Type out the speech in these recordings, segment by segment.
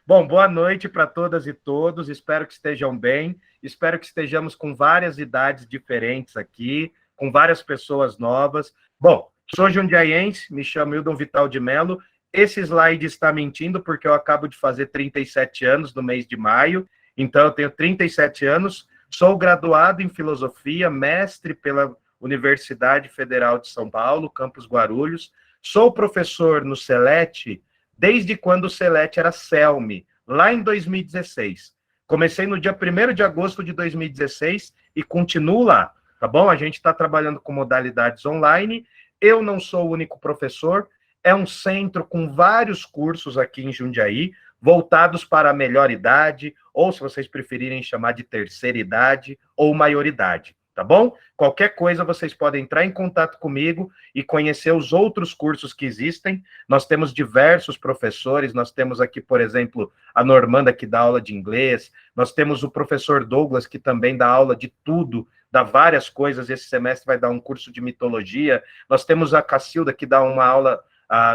Bom, boa noite para todas e todos. Espero que estejam bem. Espero que estejamos com várias idades diferentes aqui, com várias pessoas novas. Bom, sou jundiaiense, me chamo Hildon Vital de Mello. Esse slide está mentindo porque eu acabo de fazer 37 anos no mês de maio. Então, eu tenho 37 anos. Sou graduado em filosofia, mestre pela Universidade Federal de São Paulo, campus Guarulhos. Sou professor no Celete desde quando o Celete era CELME, lá em 2016. Comecei no dia 1º de agosto de 2016 e continuo lá, tá bom? A gente está trabalhando com modalidades online. Eu não sou o único professor, é um centro com vários cursos aqui em Jundiaí, voltados para a melhor idade, ou se vocês preferirem chamar de terceira idade ou maioridade, tá bom? Qualquer coisa vocês podem entrar em contato comigo e conhecer os outros cursos que existem. Nós temos diversos professores, nós temos aqui, por exemplo, a Normanda, que dá aula de inglês, nós temos o professor Douglas, que também dá aula de tudo, dá várias coisas, esse semestre vai dar um curso de mitologia, nós temos a Cacilda, que dá uma aula,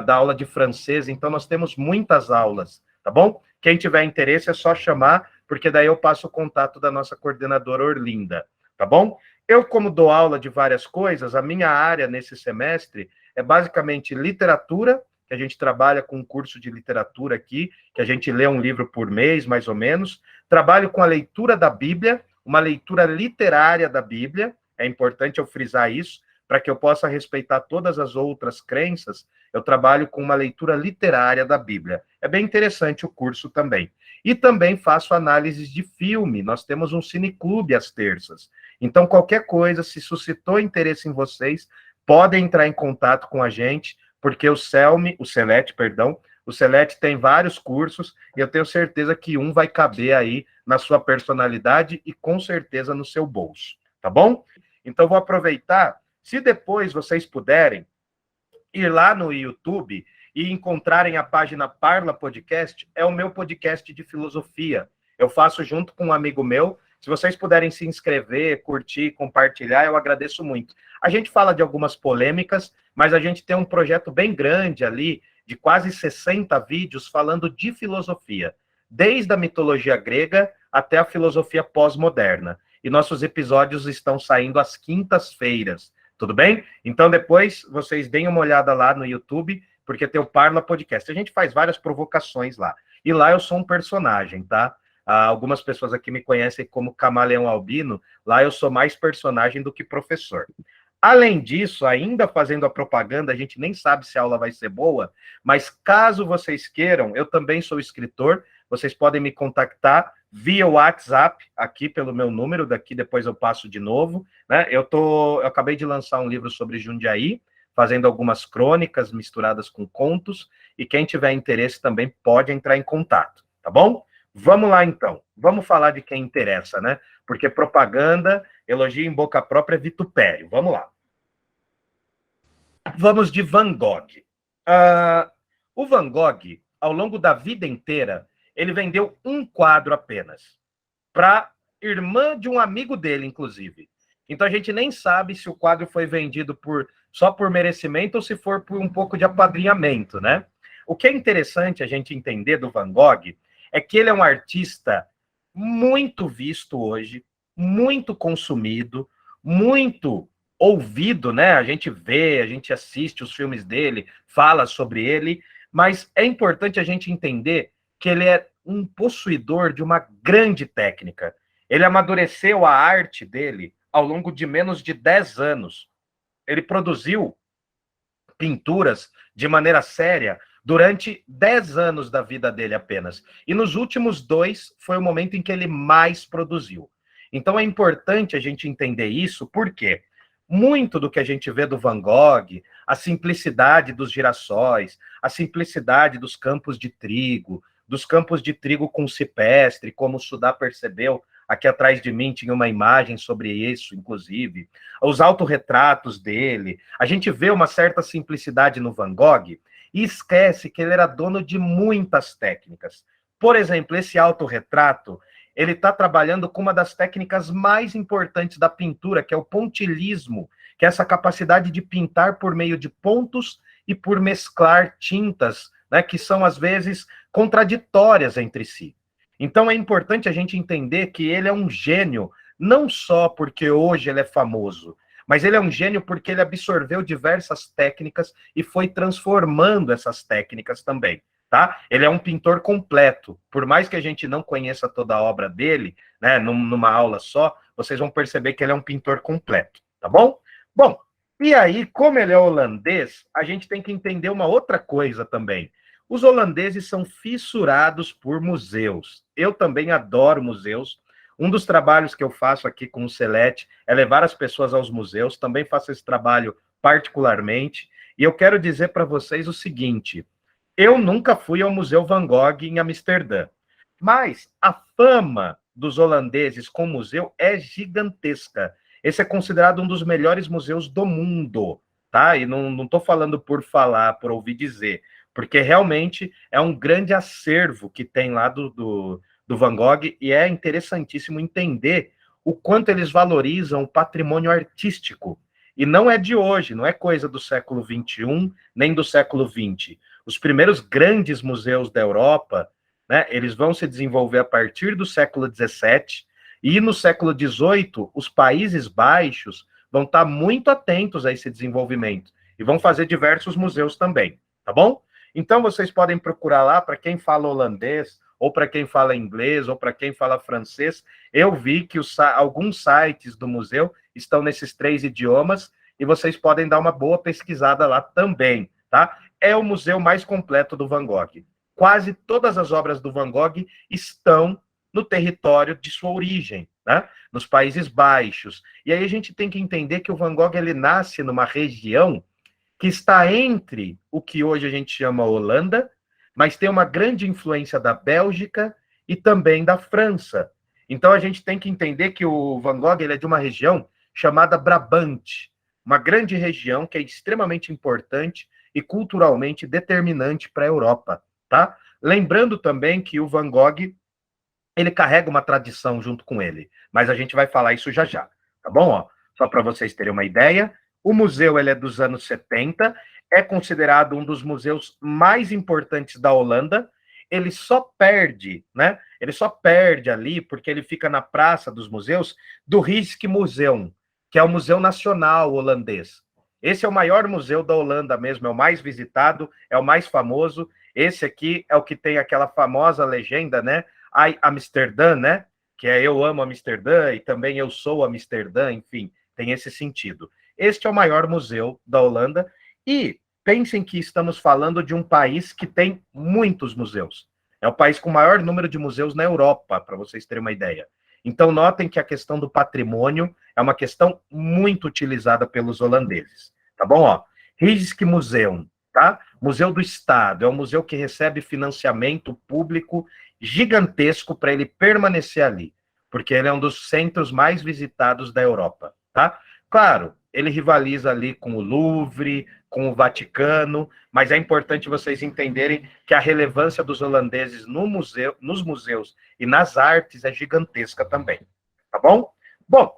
dá aula de francês, então nós temos muitas aulas, tá bom? Quem tiver interesse é só chamar, porque daí eu passo o contato da nossa coordenadora Orlinda, tá bom? Eu, como dou aula de várias coisas, a minha área nesse semestre é basicamente literatura, que a gente trabalha com um curso de literatura aqui, que a gente lê um livro por mês, mais ou menos. Trabalho com a leitura da Bíblia, uma leitura literária da Bíblia, é importante eu frisar isso, para que eu possa respeitar todas as outras crenças, eu trabalho com uma leitura literária da Bíblia. É bem interessante o curso também. E também faço análises de filme, nós temos um cineclube às terças. Então, qualquer coisa, se suscitou interesse em vocês, podem entrar em contato com a gente, porque o Celete tem vários cursos, e eu tenho certeza que um vai caber aí na sua personalidade e com certeza no seu bolso, tá bom? Então, vou aproveitar, se depois vocês puderem, ir lá no YouTube e encontrarem a página Parla Podcast, é o meu podcast de filosofia. Eu faço junto com um amigo meu. Se vocês puderem se inscrever, curtir, compartilhar, eu agradeço muito. A gente fala de algumas polêmicas, mas a gente tem um projeto bem grande ali, de quase 60 vídeos falando de filosofia, desde a mitologia grega até a filosofia pós-moderna. E nossos episódios estão saindo às quintas-feiras. Tudo bem? Então, depois, vocês deem uma olhada lá no YouTube, porque tem o Parla Podcast. A gente faz várias provocações lá. E lá eu sou um personagem, tá? Algumas pessoas aqui me conhecem como Camaleão Albino. Lá eu sou mais personagem do que professor. Além disso, ainda fazendo a propaganda, a gente nem sabe se a aula vai ser boa, mas caso vocês queiram, eu também sou escritor, vocês podem me contactar via WhatsApp, aqui pelo meu número, daqui depois eu passo de novo, né? Eu acabei de lançar um livro sobre Jundiaí, fazendo algumas crônicas misturadas com contos, e quem tiver interesse também pode entrar em contato, tá bom? Vamos lá, então. Vamos falar de quem interessa, né? Porque propaganda, elogio em boca própria é vitupério. Vamos lá. Vamos de Van Gogh. O Van Gogh, ao longo da vida inteira, ele vendeu um quadro apenas, para irmã de um amigo dele, inclusive. Então a gente nem sabe se o quadro foi vendido só por merecimento ou se for por um pouco de apadrinhamento, né? O que é interessante a gente entender do Van Gogh é que ele é um artista muito visto hoje, muito consumido, muito ouvido, né? A gente vê, a gente assiste os filmes dele, fala sobre ele, mas é importante a gente entender que ele é um possuidor de uma grande técnica. Ele amadureceu a arte dele ao longo de menos de 10 anos. Ele produziu pinturas de maneira séria durante 10 anos da vida dele apenas. E nos últimos 2 foi o momento em que ele mais produziu. Então é importante a gente entender isso, porque muito do que a gente vê do Van Gogh, a simplicidade dos girassóis, a simplicidade dos campos de trigo com cipestre, como o Sudá percebeu, aqui atrás de mim tinha uma imagem sobre isso, inclusive, os autorretratos dele, a gente vê uma certa simplicidade no Van Gogh e esquece que ele era dono de muitas técnicas. Por exemplo, esse autorretrato, ele está trabalhando com uma das técnicas mais importantes da pintura, que é o pontilhismo, que é essa capacidade de pintar por meio de pontos e por mesclar tintas né, que são, às vezes, contraditórias entre si. Então, é importante a gente entender que ele é um gênio, não só porque hoje ele é famoso, mas ele é um gênio porque ele absorveu diversas técnicas e foi transformando essas técnicas também, tá? Ele é um pintor completo. Por mais que a gente não conheça toda a obra dele, né, numa aula só, vocês vão perceber que ele é um pintor completo, tá bom? Bom, e aí, como ele é holandês, a gente tem que entender uma outra coisa também. Os holandeses são fissurados por museus. Eu também adoro museus. Um dos trabalhos que eu faço aqui com o Celete é levar as pessoas aos museus. Também faço esse trabalho particularmente. E eu quero dizer para vocês o seguinte: eu nunca fui ao Museu Van Gogh em Amsterdã, mas a fama dos holandeses com museu é gigantesca. Esse é considerado um dos melhores museus do mundo, tá? E não estou falando por falar, por ouvir dizer, porque realmente é um grande acervo que tem lá do Van Gogh, e é interessantíssimo entender o quanto eles valorizam o patrimônio artístico. E não é de hoje, não é coisa do século XXI, nem do século XX. Os primeiros grandes museus da Europa, né, eles vão se desenvolver a partir do século XVII, e no século XVIII, os Países Baixos vão estar muito atentos a esse desenvolvimento, e vão fazer diversos museus também, tá bom? Então, vocês podem procurar lá, para quem fala holandês, ou para quem fala inglês, ou para quem fala francês. Eu vi que alguns sites do museu estão nesses 3 idiomas, e vocês podem dar uma boa pesquisada lá também, tá? É o museu mais completo do Van Gogh. Quase todas as obras do Van Gogh estão no território de sua origem, né? Nos Países Baixos. E aí a gente tem que entender que o Van Gogh ele nasce numa região que está entre o que hoje a gente chama Holanda, mas tem uma grande influência da Bélgica e também da França. Então a gente tem que entender que o Van Gogh ele é de uma região chamada Brabante, uma grande região que é extremamente importante e culturalmente determinante para a Europa, tá? Lembrando também que o Van Gogh ele carrega uma tradição junto com ele, mas a gente vai falar isso já já, tá bom? Ó, só para vocês terem uma ideia, o museu ele é dos anos 70, é considerado um dos museus mais importantes da Holanda. Ele só perde, né? Ele só perde ali porque ele fica na Praça dos Museus do Rijksmuseum, que é o Museu Nacional holandês. Esse é o maior museu da Holanda mesmo, é o mais visitado, é o mais famoso. Esse aqui é o que tem aquela famosa legenda, né? I Amsterdã, né? Que é eu amo Amsterdã e também eu sou Amsterdã, enfim, tem esse sentido. Este é o maior museu da Holanda e pensem que estamos falando de um país que tem muitos museus. É o país com o maior número de museus na Europa, para vocês terem uma ideia. Então, notem que a questão do patrimônio é uma questão muito utilizada pelos holandeses. Tá bom? Ó, Rijksmuseum, tá? Museu do Estado, é um museu que recebe financiamento público gigantesco para ele permanecer ali, porque ele é um dos centros mais visitados da Europa, tá? Claro, ele rivaliza ali com o Louvre, com o Vaticano, mas é importante vocês entenderem que a relevância dos holandeses no museu, nos museus e nas artes é gigantesca também, tá bom? Bom,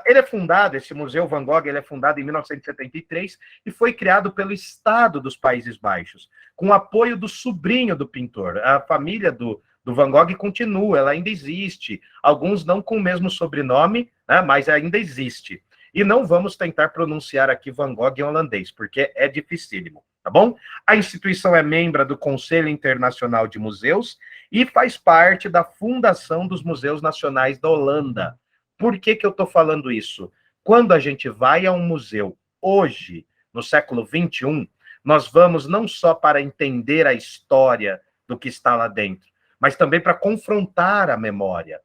ele é fundado, esse Museu Van Gogh, ele é fundado em 1973 e foi criado pelo Estado dos Países Baixos, com o apoio do sobrinho do pintor. A família do Van Gogh continua, ela ainda existe. Alguns não com o mesmo sobrenome, né, mas ainda existe. E não vamos tentar pronunciar aqui Van Gogh em holandês, porque é dificílimo, tá bom? A instituição é membro do Conselho Internacional de Museus e faz parte da Fundação dos Museus Nacionais da Holanda. Por que eu estou falando isso? Quando a gente vai a um museu hoje, no século XXI, nós vamos não só para entender a história do que está lá dentro, mas também para confrontar a memória.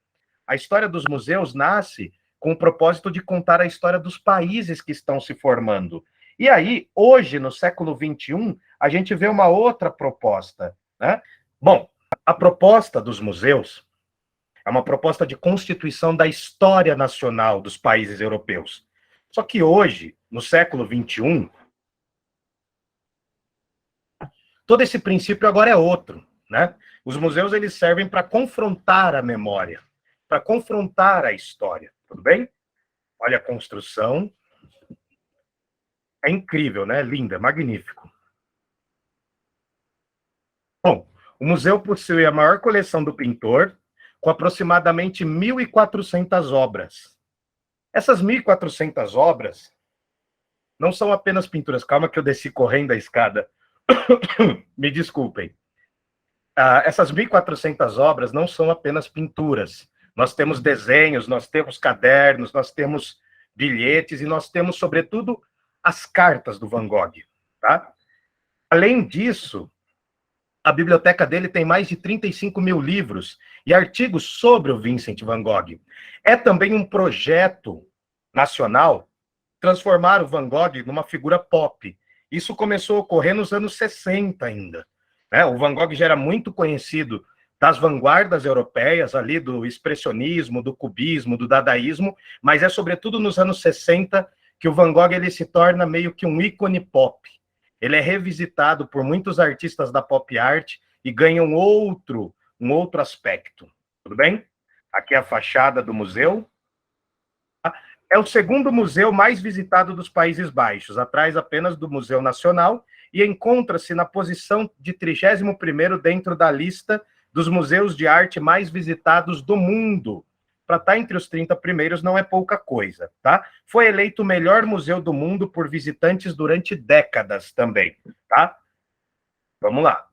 A história dos museus nasce com o propósito de contar a história dos países que estão se formando. E aí, hoje, no século XXI, a gente vê uma outra proposta, né? Bom, a proposta dos museus é uma proposta de constituição da história nacional dos países europeus. Só que hoje, no século XXI, todo esse princípio agora é outro, né? Os museus eles servem para confrontar a memória, para confrontar a história, tudo bem? Olha a construção, é incrível, né? Linda, magnífico. Bom, o museu possui a maior coleção do pintor, com aproximadamente 1.400 obras. Essas 1.400 obras não são apenas pinturas. Calma que eu desci correndo a escada. Me desculpem. Essas 1.400 obras não são apenas pinturas. Nós temos desenhos, nós temos cadernos, nós temos bilhetes e nós temos, sobretudo, as cartas do Van Gogh. Tá? Além disso, a biblioteca dele tem mais de 35 mil livros e artigos sobre o Vincent Van Gogh. É também um projeto nacional transformar o Van Gogh numa figura pop. Isso começou a ocorrer nos anos 60 ainda. Né? O Van Gogh já era muito conhecido das vanguardas europeias, ali do expressionismo, do cubismo, do dadaísmo, mas é sobretudo nos anos 60 que o Van Gogh ele se torna meio que um ícone pop. Ele é revisitado por muitos artistas da pop art e ganha um outro aspecto. Tudo bem? Aqui é a fachada do museu. É o segundo museu mais visitado dos Países Baixos, atrás apenas do Museu Nacional, e encontra-se na posição de 31º dentro da lista dos museus de arte mais visitados do mundo. Para estar entre os 30 primeiros não é pouca coisa, tá? Foi eleito o melhor museu do mundo por visitantes durante décadas também, tá? Vamos lá.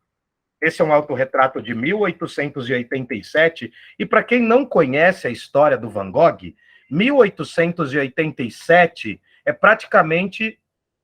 Esse é um autorretrato de 1887, e para quem não conhece a história do Van Gogh, 1887 é praticamente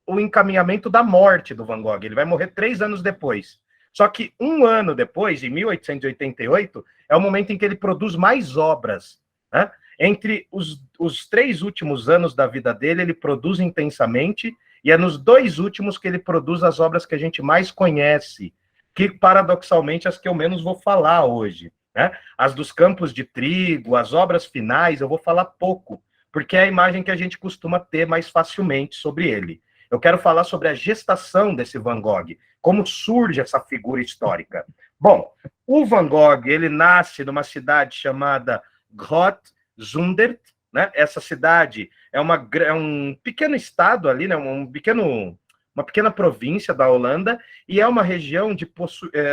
o encaminhamento da morte do Van Gogh. Ele vai morrer 3 anos depois. Só que 1 ano depois, em 1888, é o momento em que ele produz mais obras. Né? Entre os 3 últimos anos da vida dele, ele produz intensamente, e é nos 2 últimos que ele produz as obras que a gente mais conhece, que, paradoxalmente, as que eu menos vou falar hoje. Né? As dos campos de trigo, as obras finais, eu vou falar pouco, porque é a imagem que a gente costuma ter mais facilmente sobre ele. Eu quero falar sobre a gestação desse Van Gogh, como surge essa figura histórica. Bom, o Van Gogh, ele nasce numa cidade chamada Groot Zundert, né? Essa cidade é um pequeno estado ali, né? uma pequena província da Holanda, e é uma região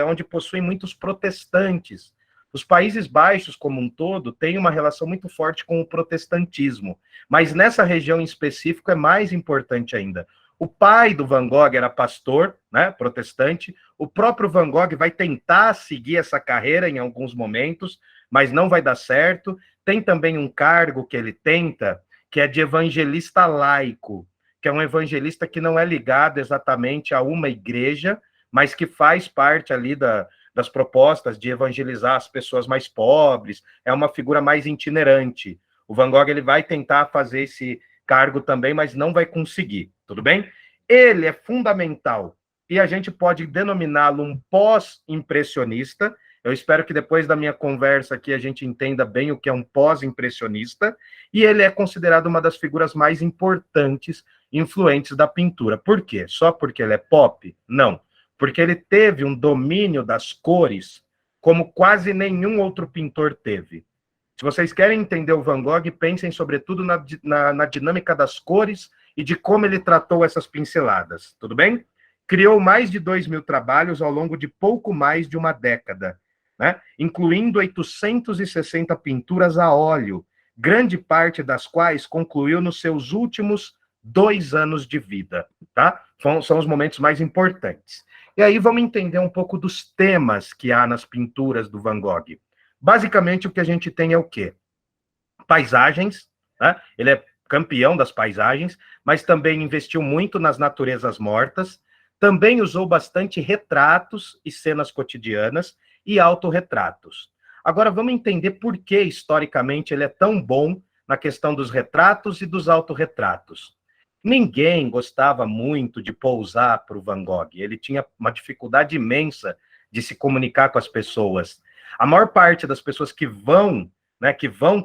onde possui muitos protestantes. Os Países Baixos, como um todo, têm uma relação muito forte com o protestantismo, mas nessa região em específico é mais importante ainda. O pai do Van Gogh era pastor, né, protestante. O próprio Van Gogh vai tentar seguir essa carreira em alguns momentos, mas não vai dar certo. Tem também um cargo que ele tenta, que é de evangelista laico, que é um evangelista que não é ligado exatamente a uma igreja, mas que faz parte ali das propostas de evangelizar as pessoas mais pobres. É uma figura mais itinerante. O Van Gogh ele vai tentar fazer esse cargo também, mas não vai conseguir, tudo bem? Ele é fundamental, e a gente pode denominá-lo um pós-impressionista. Eu espero que depois da minha conversa aqui a gente entenda bem o que é um pós-impressionista, e ele é considerado uma das figuras mais importantes, influentes da pintura. Por quê? Só porque ele é pop? Não. Porque ele teve um domínio das cores como quase nenhum outro pintor teve. Se vocês querem entender o Van Gogh, pensem sobretudo na dinâmica das cores e de como ele tratou essas pinceladas, tudo bem? Criou mais de 2.000 trabalhos ao longo de pouco mais de uma década, né? Incluindo 860 pinturas a óleo, grande parte das quais concluiu nos seus últimos 2 anos de vida, tá? São os momentos mais importantes. E aí vamos entender um pouco dos temas que há nas pinturas do Van Gogh. Basicamente, o que a gente tem é o quê? Paisagens, né? Ele é campeão das paisagens, mas também investiu muito nas naturezas mortas, também usou bastante retratos e cenas cotidianas e autorretratos. Agora, vamos entender por que, historicamente, ele é tão bom na questão dos retratos e dos autorretratos. Ninguém gostava muito de pousar para o Van Gogh, ele tinha uma dificuldade imensa de se comunicar com as pessoas. A maior parte das pessoas que vão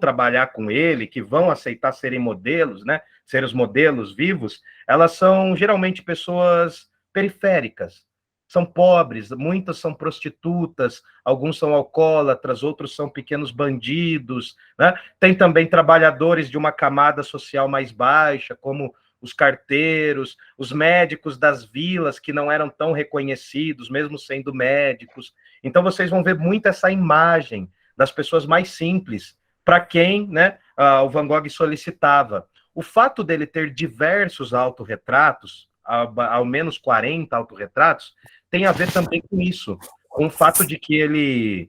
trabalhar com ele, que vão aceitar serem modelos, né, ser os modelos vivos, elas são geralmente pessoas periféricas, são pobres, muitas são prostitutas, alguns são alcoólatras, outros são pequenos bandidos, né? Tem também trabalhadores de uma camada social mais baixa, como os carteiros, os médicos das vilas que não eram tão reconhecidos, mesmo sendo médicos. Então, vocês vão ver muito essa imagem das pessoas mais simples, para quem, né, o Van Gogh solicitava. O fato dele ter diversos autorretratos, ao menos 40 autorretratos, tem a ver também com isso, com o fato de que ele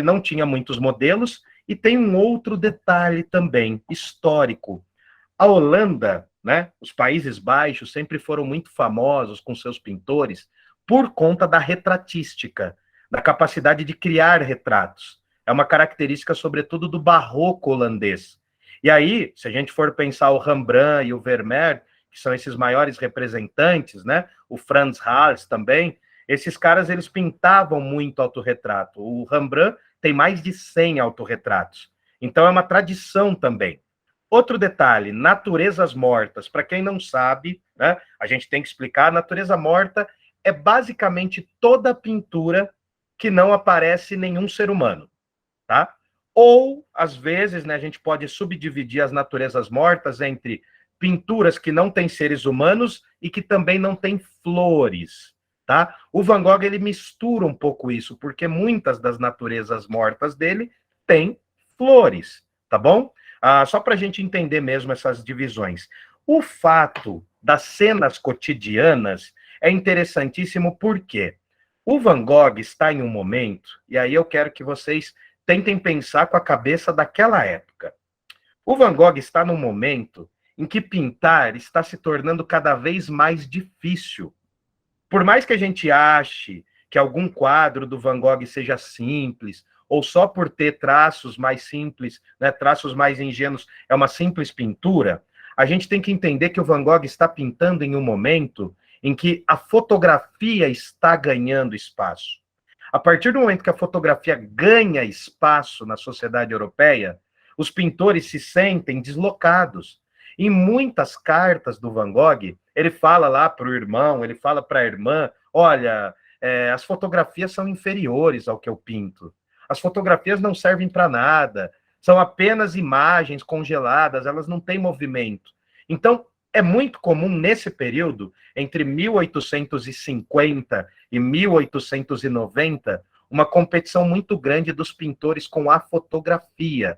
não tinha muitos modelos, e tem um outro detalhe também, histórico. A Holanda, né, os Países Baixos, sempre foram muito famosos com seus pintores por conta da retratística, da capacidade de criar retratos. É uma característica, sobretudo, do barroco holandês. E aí, se a gente for pensar o Rembrandt e o Vermeer, que são esses maiores representantes, né, o Frans Hals também, esses caras, eles pintavam muito autorretrato. O Rembrandt tem mais de 100 autorretratos. Então, é uma tradição também. Outro detalhe, naturezas mortas. Para quem não sabe, né, a gente tem que explicar, a natureza morta é basicamente toda pintura que não aparece nenhum ser humano, tá? Ou, às vezes, né, a gente pode subdividir as naturezas mortas entre pinturas que não têm seres humanos e que também não têm flores, tá? O Van Gogh, ele mistura um pouco isso, porque muitas das naturezas mortas dele têm flores, tá bom? Só para a gente entender mesmo essas divisões. O fato das cenas cotidianas é interessantíssimo porque o Van Gogh está em um momento, e aí eu quero que vocês tentem pensar com a cabeça daquela época. O Van Gogh está num momento em que pintar está se tornando cada vez mais difícil. Por mais que a gente ache que algum quadro do Van Gogh seja simples, ou só por ter traços mais simples, né, traços mais ingênuos, é uma simples pintura, a gente tem que entender que o Van Gogh está pintando em um momento em que a fotografia está ganhando espaço. A partir do momento que a fotografia ganha espaço na sociedade europeia, os pintores se sentem deslocados. Em muitas cartas do Van Gogh, ele fala lá para o irmão, ele fala para a irmã, olha, as fotografias são inferiores ao que eu pinto. As fotografias não servem para nada, são apenas imagens congeladas, elas não têm movimento. Então, é muito comum nesse período, entre 1850 e 1890, uma competição muito grande dos pintores com a fotografia,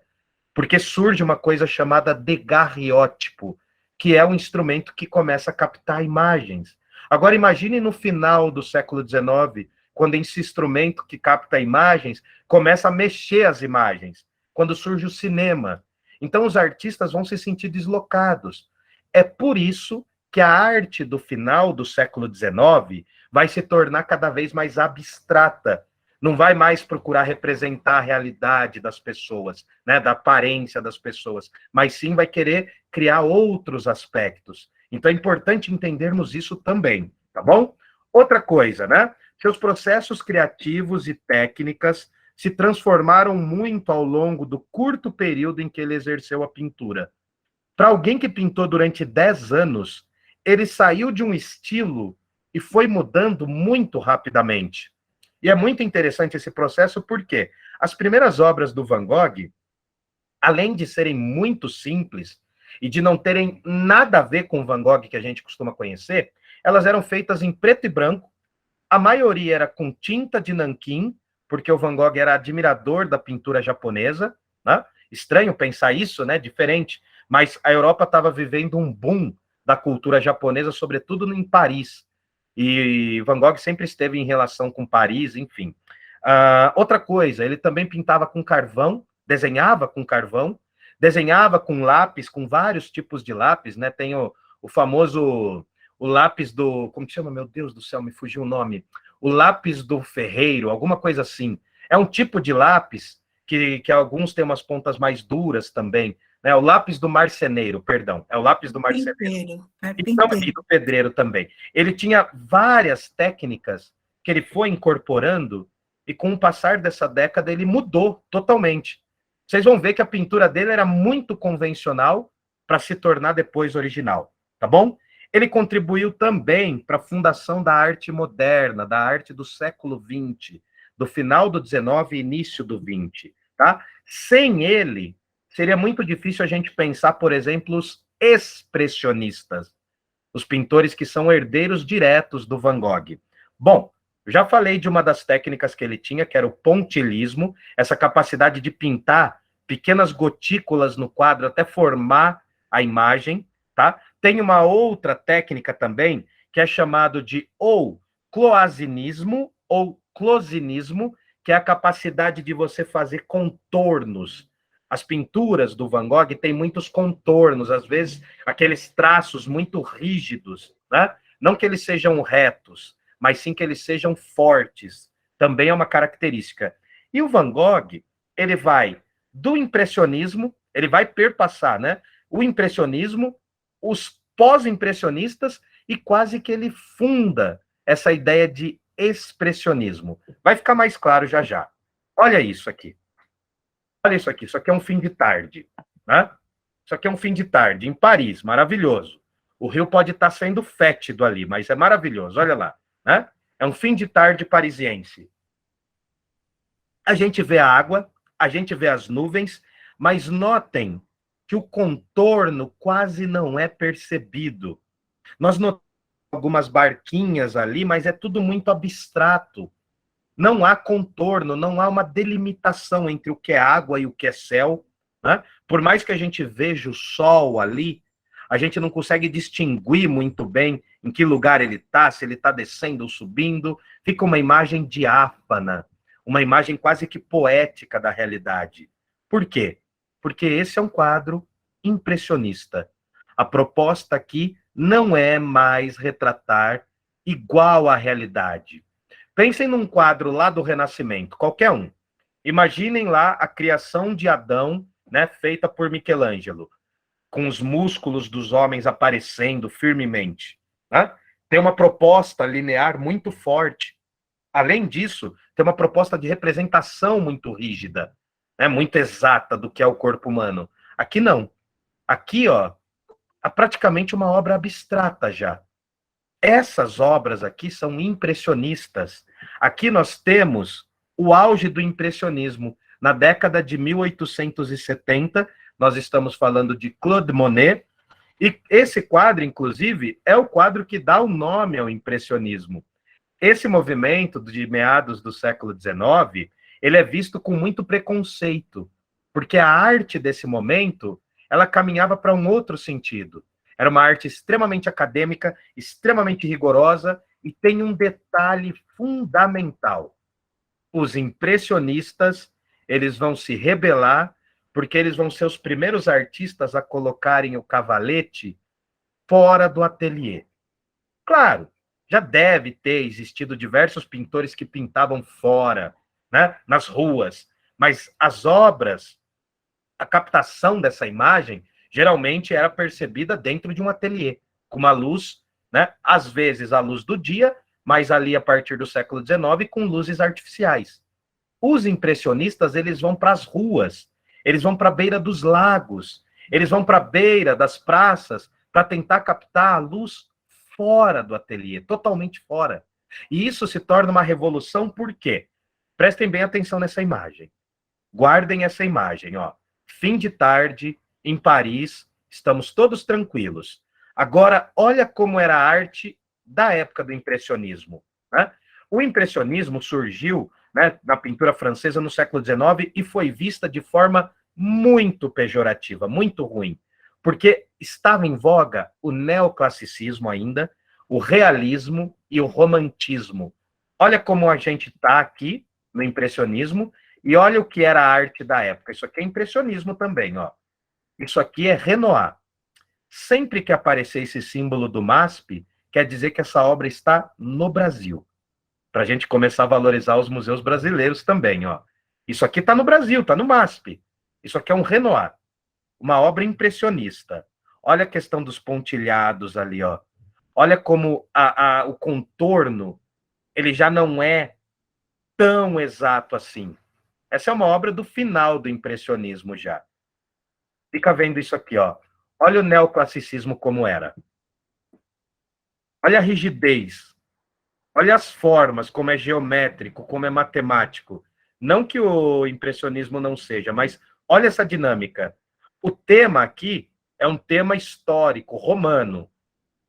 porque surge uma coisa chamada daguerreótipo, que é um instrumento que começa a captar imagens. Agora, imagine no final do século XIX, quando esse instrumento que capta imagens começa a mexer as imagens, quando surge o cinema. Então, os artistas vão se sentir deslocados. É por isso que a arte do final do século XIX vai se tornar cada vez mais abstrata. Não vai mais procurar representar a realidade das pessoas, né, da aparência das pessoas, mas sim vai querer criar outros aspectos. Então é importante entendermos isso também, tá bom? Outra coisa, né? Seus processos criativos e técnicas se transformaram muito ao longo do curto período em que ele exerceu a pintura. Para alguém que pintou durante 10 anos, ele saiu de um estilo e foi mudando muito rapidamente. E é muito interessante esse processo porque as primeiras obras do Van Gogh, além de serem muito simples e de não terem nada a ver com o Van Gogh que a gente costuma conhecer, elas eram feitas em preto e branco, a maioria era com tinta de nanquim, porque o Van Gogh era admirador da pintura japonesa, né? Estranho pensar isso, né? Diferente. Mas a Europa estava vivendo um boom da cultura japonesa, sobretudo em Paris. E Van Gogh sempre esteve em relação com Paris, enfim. Outra coisa, ele também pintava com carvão, desenhava com lápis, com vários tipos de lápis, né? Tem o famoso, o lápis do, como que chama? Meu Deus do céu, me fugiu o nome. O lápis do ferreiro, alguma coisa assim. É um tipo de lápis que alguns têm umas pontas mais duras também, né? O lápis do marceneiro, perdão, é o lápis do marceneiro. E do pedreiro também. Ele tinha várias técnicas que ele foi incorporando e com o passar dessa década ele mudou totalmente. Vocês vão ver que a pintura dele era muito convencional para se tornar depois original, tá bom? Ele contribuiu também para a fundação da arte moderna, da arte do século XX, do final do XIX e início do XX, tá? Sem ele, seria muito difícil a gente pensar, por exemplo, os expressionistas. os pintores que são herdeiros diretos do Van Gogh. Bom, já falei de uma das técnicas que ele tinha, que era o pontilhismo, essa capacidade de pintar pequenas gotículas no quadro até formar a imagem, tá? Tem uma outra técnica também, que é chamado de ou cloazinismo ou closinismo, que é a capacidade de você fazer contornos. As pinturas do Van Gogh têm muitos contornos, às vezes aqueles traços muito rígidos, né? Não que eles sejam retos, mas sim que eles sejam fortes. Também é uma característica. E o Van Gogh, ele vai do impressionismo, ele vai perpassar, né? O impressionismo, os pós-impressionistas e quase que ele funda essa ideia de expressionismo. Vai ficar mais claro já já. Olha isso aqui. Olha isso aqui é um fim de tarde, né? Isso aqui é um fim de tarde em Paris, maravilhoso. O rio pode estar sendo fétido ali, mas é maravilhoso, olha lá, né? É um fim de tarde parisiense. A gente vê a água, a gente vê as nuvens, mas notem que o contorno quase não é percebido. Nós notamos algumas barquinhas ali, mas é tudo muito abstrato. Não há contorno, não há uma delimitação entre o que é água e o que é céu, né? Por mais que a gente veja o sol ali, a gente não consegue distinguir muito bem em que lugar ele está, se ele está descendo ou subindo. Fica uma imagem diáfana, uma imagem quase que poética da realidade. Por quê? Porque esse é um quadro impressionista. A proposta aqui não é mais retratar igual à realidade. Pensem num quadro lá do Renascimento, qualquer um. Imaginem lá a criação de Adão, né, feita por Michelangelo, com os músculos dos homens aparecendo firmemente. Né? Tem uma proposta linear muito forte. Além disso, tem uma proposta de representação muito rígida, né, muito exata do que é o corpo humano. Aqui não. Aqui, ó, é praticamente uma obra abstrata já. Essas obras aqui são impressionistas. Aqui nós temos o auge do impressionismo. Na década de 1870, nós estamos falando de Claude Monet, e esse quadro, inclusive, é o quadro que dá o nome ao impressionismo. Esse movimento de meados do século XIX, ele é visto com muito preconceito, porque a arte desse momento, ela caminhava para um outro sentido. Era uma arte extremamente acadêmica, extremamente rigorosa, e tem um detalhe fundamental. Os impressionistas, eles vão se rebelar, porque eles vão ser os primeiros artistas a colocarem o cavalete fora do ateliê. Claro, já deve ter existido diversos pintores que pintavam fora, né, nas ruas, mas as obras, a captação dessa imagem, geralmente era percebida dentro de um ateliê, com uma luz, né, às vezes a luz do dia, mas ali a partir do século XIX com luzes artificiais. Os impressionistas, eles vão para as ruas, eles vão para a beira dos lagos, eles vão para a beira das praças para tentar captar a luz fora do ateliê, totalmente fora. E isso se torna uma revolução, por quê? Prestem bem atenção nessa imagem. Guardem essa imagem, ó. Fim de tarde, em Paris, estamos todos tranquilos. Agora, olha como era a arte da época do impressionismo. Né? O impressionismo surgiu, né, na pintura francesa no século XIX e foi vista de forma muito pejorativa, muito ruim, porque estava em voga o neoclassicismo ainda, o realismo e o romantismo. Olha como a gente está aqui no impressionismo e olha o que era a arte da época. Isso aqui é impressionismo também, ó. Isso aqui é Renoir. Sempre que aparecer esse símbolo do MASP, quer dizer que essa obra está no Brasil. Para a gente começar a valorizar os museus brasileiros também, ó. Isso aqui está no Brasil, está no MASP. Isso aqui é um Renoir, uma obra impressionista. Olha a questão dos pontilhados ali, ó. Olha como o contorno, ele já não é tão exato assim. Essa é uma obra do final do impressionismo já. Fica vendo isso aqui, ó. Olha o neoclassicismo como era. Olha a rigidez. Olha as formas, como é geométrico, como é matemático. Não que o impressionismo não seja, mas olha essa dinâmica. O tema aqui é um tema histórico, romano.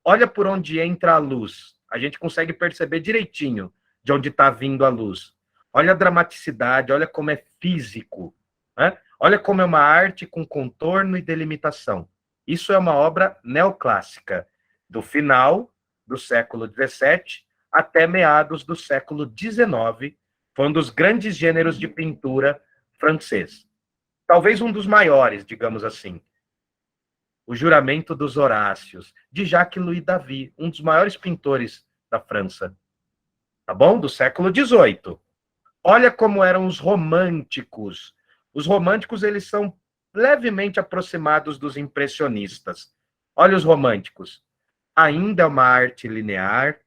Olha por onde entra a luz. A gente consegue perceber direitinho de onde está vindo a luz. Olha a dramaticidade, olha como é físico, né? Olha como é uma arte com contorno e delimitação. Isso é uma obra neoclássica, do final do século XVII até meados do século XIX. Foi um dos grandes gêneros de pintura francês. Talvez um dos maiores, digamos assim. O Juramento dos Horácios, de Jacques-Louis David, um dos maiores pintores da França, tá bom? Do século XVIII. Olha como eram os românticos. Os românticos, eles são levemente aproximados dos impressionistas. Olha os românticos. Ainda é uma arte linear,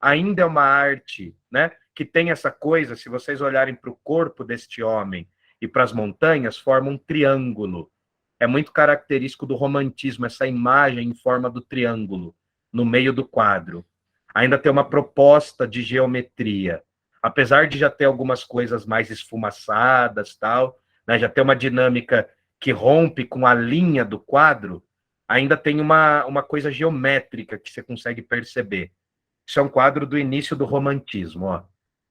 ainda é uma arte, né, que tem essa coisa, se vocês olharem para o corpo deste homem e para as montanhas, forma um triângulo. É muito característico do romantismo, essa imagem em forma do triângulo, no meio do quadro. Ainda tem uma proposta de geometria. Apesar de já ter algumas coisas mais esfumaçadas, tal, né, já ter uma dinâmica que rompe com a linha do quadro, ainda tem uma coisa geométrica que você consegue perceber. Isso é um quadro do início do romantismo, ó.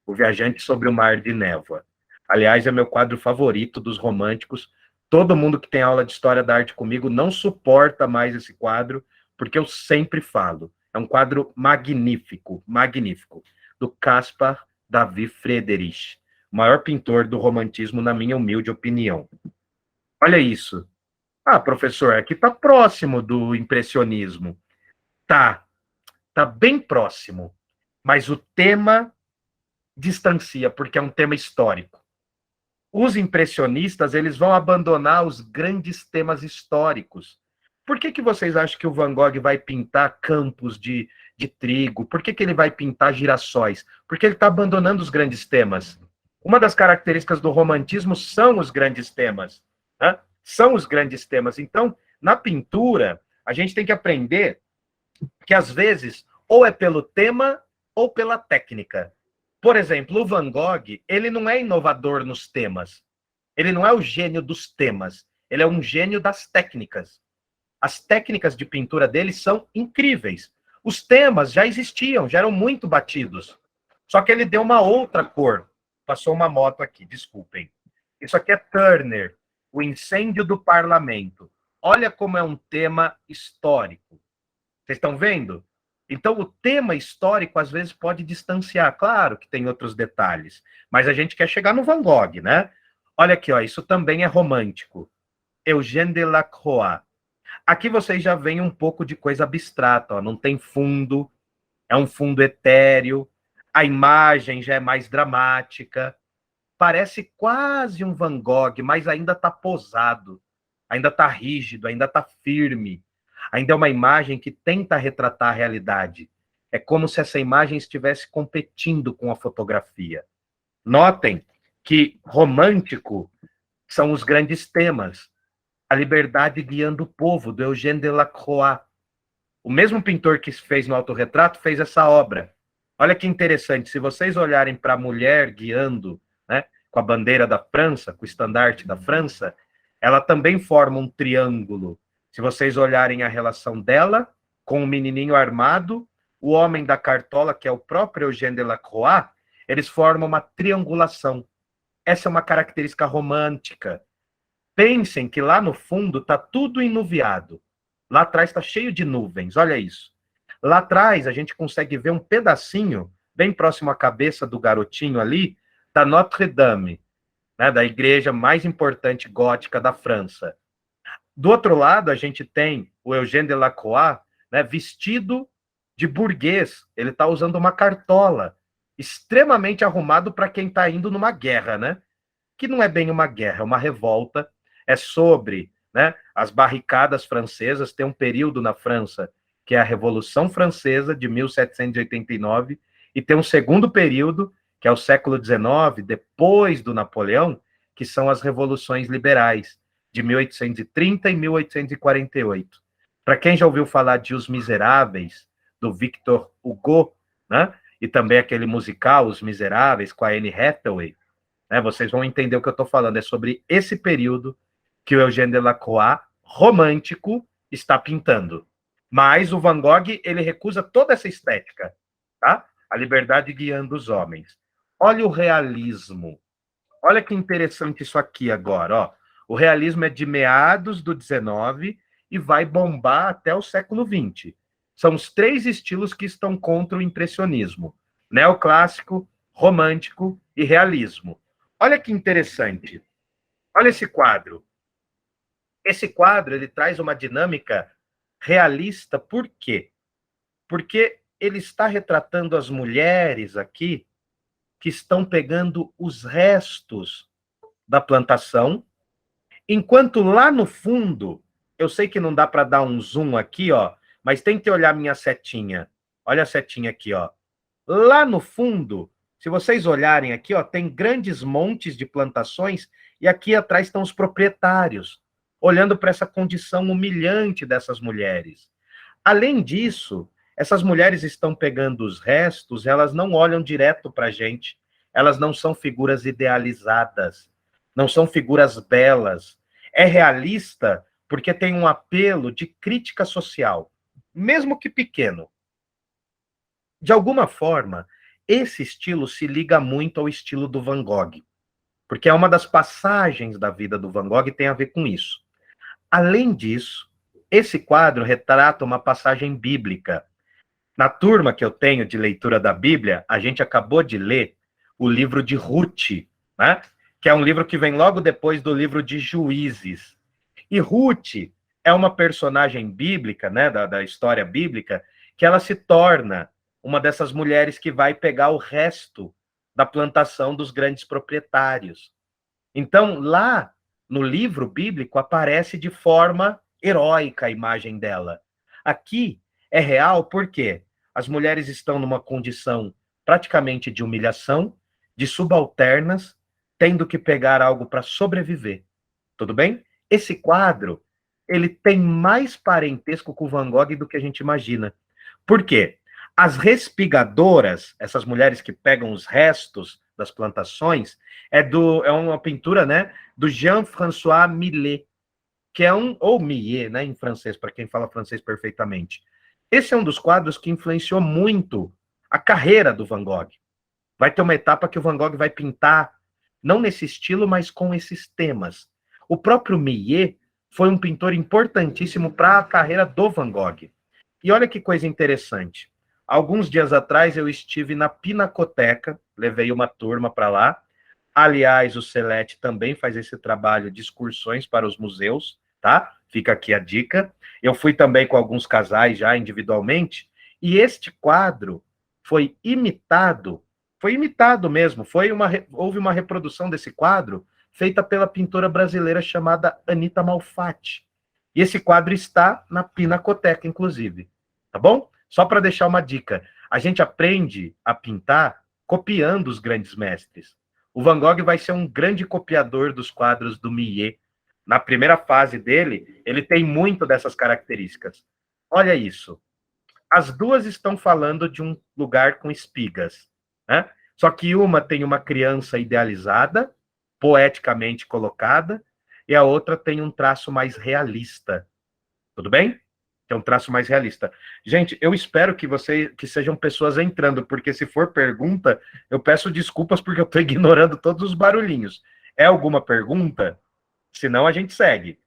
O Viajante sobre o Mar de Névoa. Aliás, é meu quadro favorito dos românticos. Todo mundo que tem aula de História da Arte comigo não suporta mais esse quadro, porque eu sempre falo. É um quadro magnífico, magnífico, do Caspar David Friedrich, o maior pintor do romantismo, na minha humilde opinião. Olha isso. Ah, professor, aqui está próximo do impressionismo. Tá bem próximo, mas o tema distancia, porque é um tema histórico. Os impressionistas, eles vão abandonar os grandes temas históricos. Por que vocês acham que o Van Gogh vai pintar campos de trigo? Por que ele vai pintar girassóis? Porque ele está abandonando os grandes temas. Uma das características do romantismo são os grandes temas, né? São os grandes temas. Então, na pintura, a gente tem que aprender que, às vezes, ou é pelo tema ou pela técnica. Por exemplo, o Van Gogh, ele não é inovador nos temas. Ele não é o gênio dos temas. Ele é um gênio das técnicas. As técnicas de pintura dele são incríveis. Os temas já existiam, já eram muito batidos. Só que ele deu uma outra cor. Passou uma moto aqui, desculpem. Isso aqui é Turner, o incêndio do parlamento. Olha como é um tema histórico. Vocês estão vendo? Então, o tema histórico, às vezes, pode distanciar. Claro que tem outros detalhes, mas a gente quer chegar no Van Gogh, né? Olha aqui, ó, isso também é romântico. Eugène Delacroix. Aqui vocês já veem um pouco de coisa abstrata, ó, não tem fundo, é um fundo etéreo, a imagem já é mais dramática, parece quase um Van Gogh, mas ainda está posado, ainda está rígido, ainda está firme. Ainda é uma imagem que tenta retratar a realidade. É como se essa imagem estivesse competindo com a fotografia. Notem que romântico são os grandes temas. A liberdade guiando o povo, do Eugène Delacroix. O mesmo pintor que fez no autorretrato fez essa obra. Olha que interessante, se vocês olharem para a mulher guiando, né, com a bandeira da França, com o estandarte da França, ela também forma um triângulo. Se vocês olharem a relação dela com o menininho armado, o homem da cartola, que é o próprio Eugène Delacroix, eles formam uma triangulação. Essa é uma característica romântica. Pensem que lá no fundo está tudo enuviado. Lá atrás está cheio de nuvens, olha isso. Lá atrás a gente consegue ver um pedacinho, bem próximo à cabeça do garotinho ali, da Notre-Dame, né, da igreja mais importante gótica da França. Do outro lado, a gente tem o Eugène Delacroix, né, vestido de burguês. Ele está usando uma cartola, extremamente arrumado para quem está indo numa guerra, né? Que não é bem uma guerra, é uma revolta. É sobre, né, as barricadas francesas. Tem um período na França que é a Revolução Francesa, de 1789, e tem um segundo período, que é o século XIX, depois do Napoleão, que são as revoluções liberais, de 1830 e 1848. Para quem já ouviu falar de Os Miseráveis, do Victor Hugo, né, e também aquele musical, Os Miseráveis, com a Anne Hathaway, né, vocês vão entender o que eu estou falando. É sobre esse período que o Eugène Delacroix, romântico, está pintando. Mas o Van Gogh, ele recusa toda essa estética, tá? A liberdade guiando os homens. Olha o realismo. Olha que interessante isso aqui agora, ó. O realismo é de meados do 19 e vai bombar até o século 20. São os três estilos que estão contra o impressionismo: neoclássico, romântico e realismo. Olha que interessante. Olha esse quadro. Esse quadro, ele traz uma dinâmica realista, por quê? Porque ele está retratando as mulheres aqui que estão pegando os restos da plantação, enquanto lá no fundo, eu sei que não dá para dar um zoom aqui, ó, mas tente olhar minha setinha. Olha a setinha aqui, ó. Lá no fundo, se vocês olharem aqui, ó, tem grandes montes de plantações e aqui atrás estão os proprietários, olhando para essa condição humilhante dessas mulheres. Além disso, essas mulheres estão pegando os restos, elas não olham direto para a gente, elas não são figuras idealizadas, não são figuras belas. É realista porque tem um apelo de crítica social, mesmo que pequeno. De alguma forma, esse estilo se liga muito ao estilo do Van Gogh, porque é uma das passagens da vida do Van Gogh tem a ver com isso. Além disso, esse quadro retrata uma passagem bíblica. Na turma que eu tenho de leitura da Bíblia, a gente acabou de ler o livro de Ruth, né? Que é um livro que vem logo depois do livro de Juízes. E Ruth é uma personagem bíblica, né, da história bíblica, que ela se torna uma dessas mulheres que vai pegar o resto da plantação dos grandes proprietários. Então, lá no livro bíblico, aparece de forma heróica a imagem dela. Aqui é real porque as mulheres estão numa condição praticamente de humilhação, de subalternas, tendo que pegar algo para sobreviver. Tudo bem? Esse quadro, ele tem mais parentesco com o Van Gogh do que a gente imagina. Por quê? As respigadoras, essas mulheres que pegam os restos das plantações, é uma pintura, né, do Jean-François Millet, que é ou Millet, né, em francês, para quem fala francês perfeitamente. Esse é um dos quadros que influenciou muito a carreira do Van Gogh. Vai ter uma etapa que o Van Gogh vai pintar, não nesse estilo, mas com esses temas. O próprio Millet foi um pintor importantíssimo para a carreira do Van Gogh. E olha que coisa interessante. Alguns dias atrás eu estive na Pinacoteca, levei uma turma para lá. Aliás, o Celete também faz esse trabalho de excursões para os museus, tá? Fica aqui a dica. Eu fui também com alguns casais já individualmente, e este quadro foi imitado mesmo, houve uma reprodução desse quadro feita pela pintora brasileira chamada Anita Malfatti. E esse quadro está na Pinacoteca, inclusive. Tá bom? Só para deixar uma dica. A gente aprende a pintar copiando os grandes mestres. O Van Gogh vai ser um grande copiador dos quadros do Millet. Na primeira fase dele, ele tem muito dessas características. Olha isso. As duas estão falando de um lugar com espigas, né? Só que uma tem uma criança idealizada, poeticamente colocada, e a outra tem um traço mais realista. Tudo bem? É um traço mais realista. Gente, eu espero que sejam pessoas entrando, porque se for pergunta, eu peço desculpas porque eu estou ignorando todos os barulhinhos. É alguma pergunta? Senão a gente segue.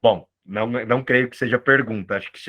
Bom, não creio que seja pergunta, acho que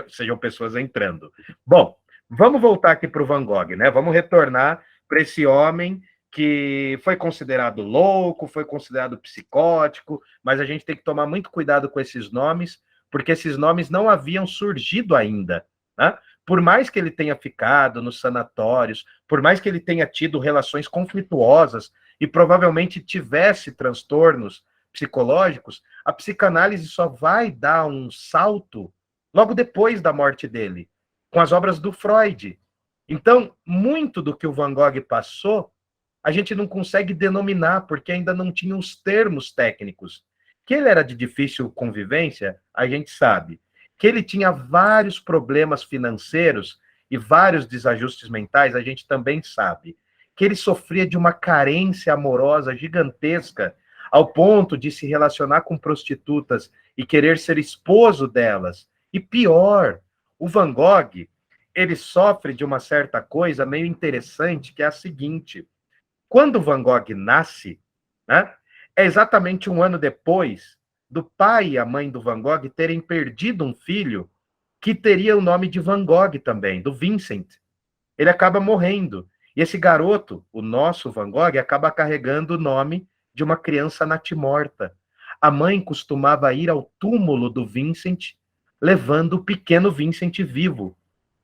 sejam pessoas entrando. Bom, vamos voltar aqui para o Van Gogh, né? Vamos retornar para esse homem que foi considerado louco, foi considerado psicótico, mas a gente tem que tomar muito cuidado com esses nomes, porque esses nomes não haviam surgido ainda, né? Por mais que ele tenha ficado nos sanatórios, por mais que ele tenha tido relações conflituosas e provavelmente tivesse transtornos psicológicos, a psicanálise só vai dar um salto logo depois da morte dele, com as obras do Freud. Então, muito do que o Van Gogh passou, a gente não consegue denominar, porque ainda não tinha os termos técnicos. Que ele era de difícil convivência, a gente sabe. Que ele tinha vários problemas financeiros e vários desajustes mentais, a gente também sabe. Que ele sofria de uma carência amorosa gigantesca, ao ponto de se relacionar com prostitutas e querer ser esposo delas. E pior, o Van Gogh, ele sofre de uma certa coisa meio interessante, que é a seguinte: quando o Van Gogh nasce, né, é exatamente um ano depois do pai e a mãe do Van Gogh terem perdido um filho que teria o nome de Van Gogh também, do Vincent. Ele acaba morrendo. E esse garoto, o nosso Van Gogh, acaba carregando o nome de uma criança natimorta. A mãe costumava ir ao túmulo do Vincent, levando o pequeno Vincent vivo,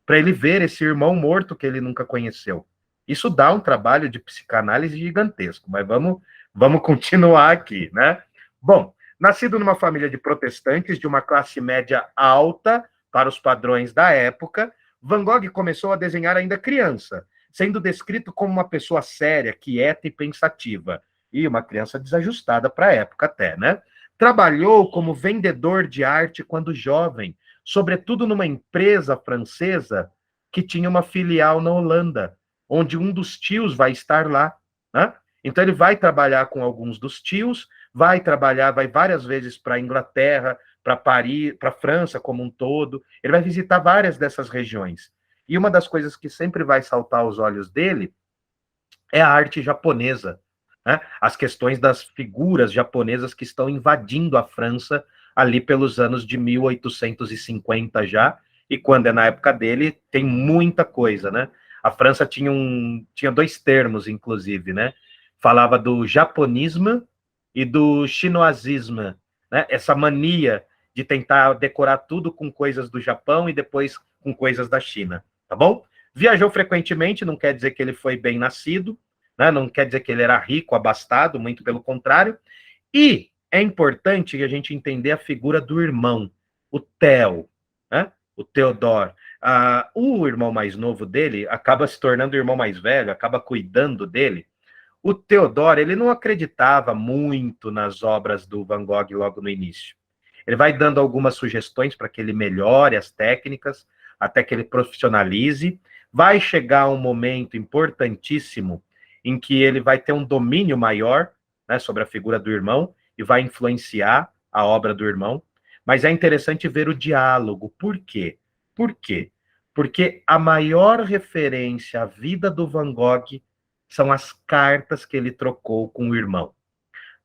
para ele ver esse irmão morto que ele nunca conheceu. Isso dá um trabalho de psicanálise gigantesco, mas vamos continuar aqui, né? Bom, nascido numa família de protestantes de uma classe média alta para os padrões da época, Van Gogh começou a desenhar ainda criança, sendo descrito como uma pessoa séria, quieta e pensativa, e uma criança desajustada para a época até, né? Trabalhou como vendedor de arte quando jovem, sobretudo numa empresa francesa que tinha uma filial na Holanda, onde um dos tios vai estar lá, né? Então ele vai trabalhar com alguns dos tios, vai várias vezes para a Inglaterra, para Paris, para a França como um todo. Ele vai visitar várias dessas regiões. E uma das coisas que sempre vai saltar aos olhos dele é a arte japonesa, né? As questões das figuras japonesas que estão invadindo a França ali pelos anos de 1850 já, e quando é na época dele, tem muita coisa, né? A França tinha dois termos, inclusive, né? Falava do japonismo e do chinoisismo, né? Essa mania de tentar decorar tudo com coisas do Japão e depois com coisas da China, tá bom? Viajou frequentemente, não quer dizer que ele foi bem nascido, né? Não quer dizer que ele era rico, abastado, muito pelo contrário. E é importante a gente entender a figura do irmão, o Theo, né? O Theodore. O irmão mais novo dele acaba se tornando o irmão mais velho, acaba cuidando dele. O Theodore, ele não acreditava muito nas obras do Van Gogh logo no início. Ele vai dando algumas sugestões para que ele melhore as técnicas, até que ele profissionalize. Vai chegar um momento importantíssimo em que ele vai ter um domínio maior, né, sobre a figura do irmão e vai influenciar a obra do irmão. Mas é interessante ver o diálogo. Por quê? Por quê? Porque a maior referência à vida do Van Gogh são as cartas que ele trocou com o irmão.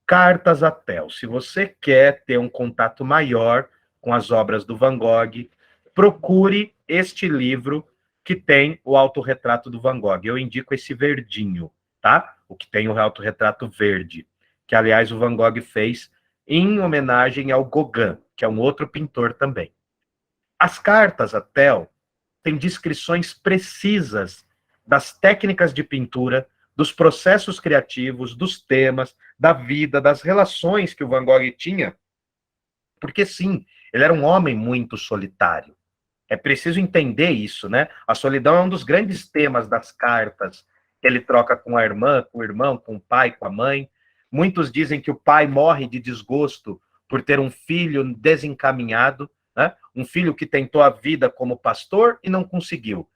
Cartas a Theo. Se você quer ter um contato maior com as obras do Van Gogh, procure este livro que tem o autorretrato do Van Gogh. Eu indico esse verdinho, tá? O que tem o autorretrato verde, que, aliás, o Van Gogh fez em homenagem ao Gauguin, que é um outro pintor também. As cartas a Theo têm descrições precisas das técnicas de pintura, dos processos criativos, dos temas, da vida, das relações que o Van Gogh tinha, porque sim, ele era um homem muito solitário. É preciso entender isso, né? A solidão é um dos grandes temas das cartas que ele troca com a irmã, com o irmão, com o pai, com a mãe. Muitos dizem que o pai morre de desgosto por ter um filho desencaminhado, né? Um filho que tentou a vida como pastor e não conseguiu.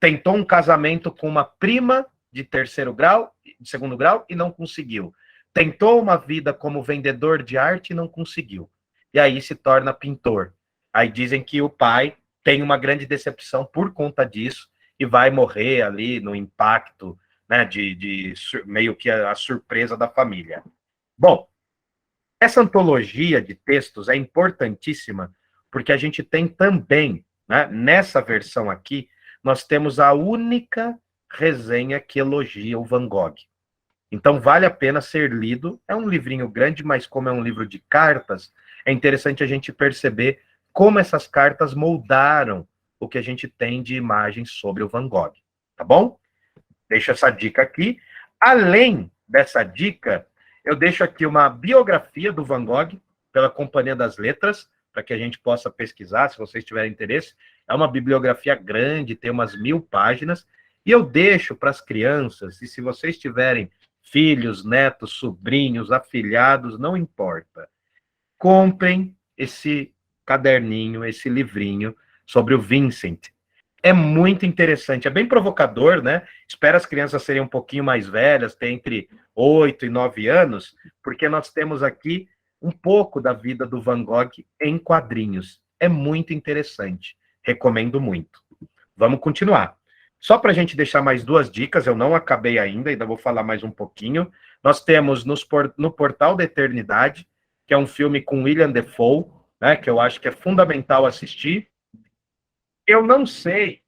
Tentou um casamento com uma prima de terceiro grau, de segundo grau, e não conseguiu. Tentou uma vida como vendedor de arte e não conseguiu. E aí se torna pintor. Aí dizem que o pai tem uma grande decepção por conta disso e vai morrer ali no impacto, né, de meio que a surpresa da família. Bom, essa antologia de textos é importantíssima porque a gente tem também, né, nessa versão aqui, nós temos a única resenha que elogia o Van Gogh. Então, vale a pena ser lido. É um livrinho grande, mas como é um livro de cartas, é interessante a gente perceber como essas cartas moldaram o que a gente tem de imagens sobre o Van Gogh. Tá bom? Deixo essa dica aqui. Além dessa dica, eu deixo aqui uma biografia do Van Gogh pela Companhia das Letras, para que a gente possa pesquisar, se vocês tiverem interesse. É uma bibliografia grande, tem umas 1000 páginas, e eu deixo para as crianças, e se vocês tiverem filhos, netos, sobrinhos, afilhados, não importa. Comprem esse caderninho, esse livrinho sobre o Vincent. É muito interessante, é bem provocador, né? Espero as crianças serem um pouquinho mais velhas, ter entre 8 e 9 anos, porque nós temos aqui um pouco da vida do Van Gogh em quadrinhos. É muito interessante. Recomendo muito. Vamos continuar. Só para a gente deixar mais 2 dicas, eu não acabei ainda vou falar mais um pouquinho. Nós temos no Portal da Eternidade, que é um filme com William Dafoe, né, que eu acho que é fundamental assistir. Eu não sei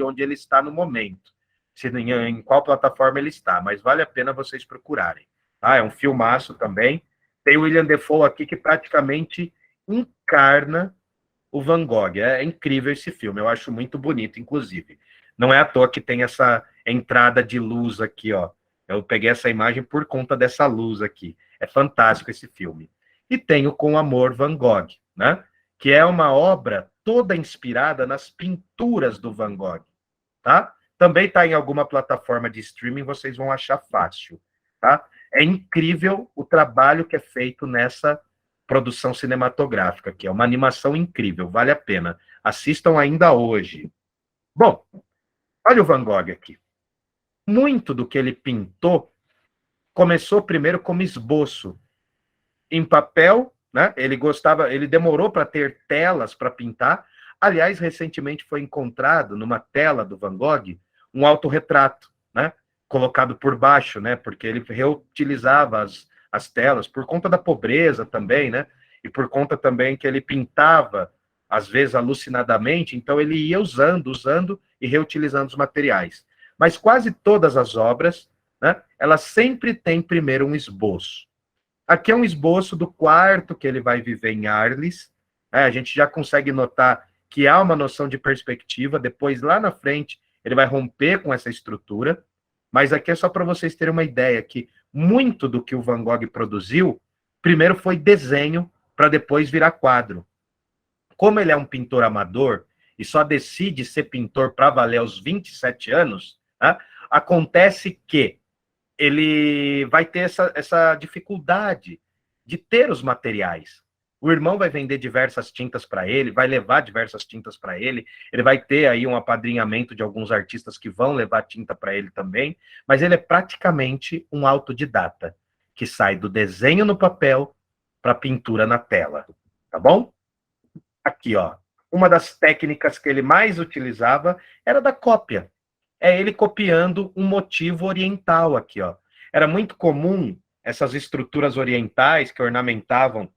onde ele está no momento, em qual plataforma ele está, mas vale a pena vocês procurarem. Tá? É um filmaço também. Tem o William Dafoe aqui que praticamente encarna o Van Gogh. É incrível esse filme, eu acho muito bonito, inclusive. Não é à toa que tem essa entrada de luz aqui, ó. Eu peguei essa imagem por conta dessa luz aqui. É fantástico esse filme. E tem o Com Amor Van Gogh, né? Que é uma obra toda inspirada nas pinturas do Van Gogh, tá? Também está em alguma plataforma de streaming, vocês vão achar fácil, tá? É incrível o trabalho que é feito nessa produção cinematográfica, que é uma animação incrível, vale a pena. Assistam ainda hoje. Bom, olha o Van Gogh aqui. Muito do que ele pintou começou primeiro como esboço em papel, né? Ele demorou para ter telas para pintar. Aliás, recentemente foi encontrado numa tela do Van Gogh um autorretrato, né? Colocado por baixo, né? Porque ele reutilizava as telas por conta da pobreza também, né? E por conta também que ele pintava às vezes alucinadamente, então ele ia usando e reutilizando os materiais. Mas quase todas as obras, né? Elas sempre têm primeiro um esboço. Aqui é um esboço do quarto que ele vai viver em Arles. A gente já consegue notar que há uma noção de perspectiva. Depois, lá na frente, ele vai romper com essa estrutura. Mas aqui é só para vocês terem uma ideia que muito do que o Van Gogh produziu, primeiro foi desenho, para depois virar quadro. Como ele é um pintor amador e só decide ser pintor para valer aos 27 anos, né, acontece que ele vai ter essa dificuldade de ter os materiais. O irmão vai vender diversas tintas para ele, vai levar diversas tintas para ele, ele vai ter aí um apadrinhamento de alguns artistas que vão levar tinta para ele também, mas ele é praticamente um autodidata, que sai do desenho no papel para pintura na tela, tá bom? Aqui, ó, uma das técnicas que ele mais utilizava era da cópia. É ele copiando um motivo oriental aqui, ó. Era muito comum essas estruturas orientais que ornamentavam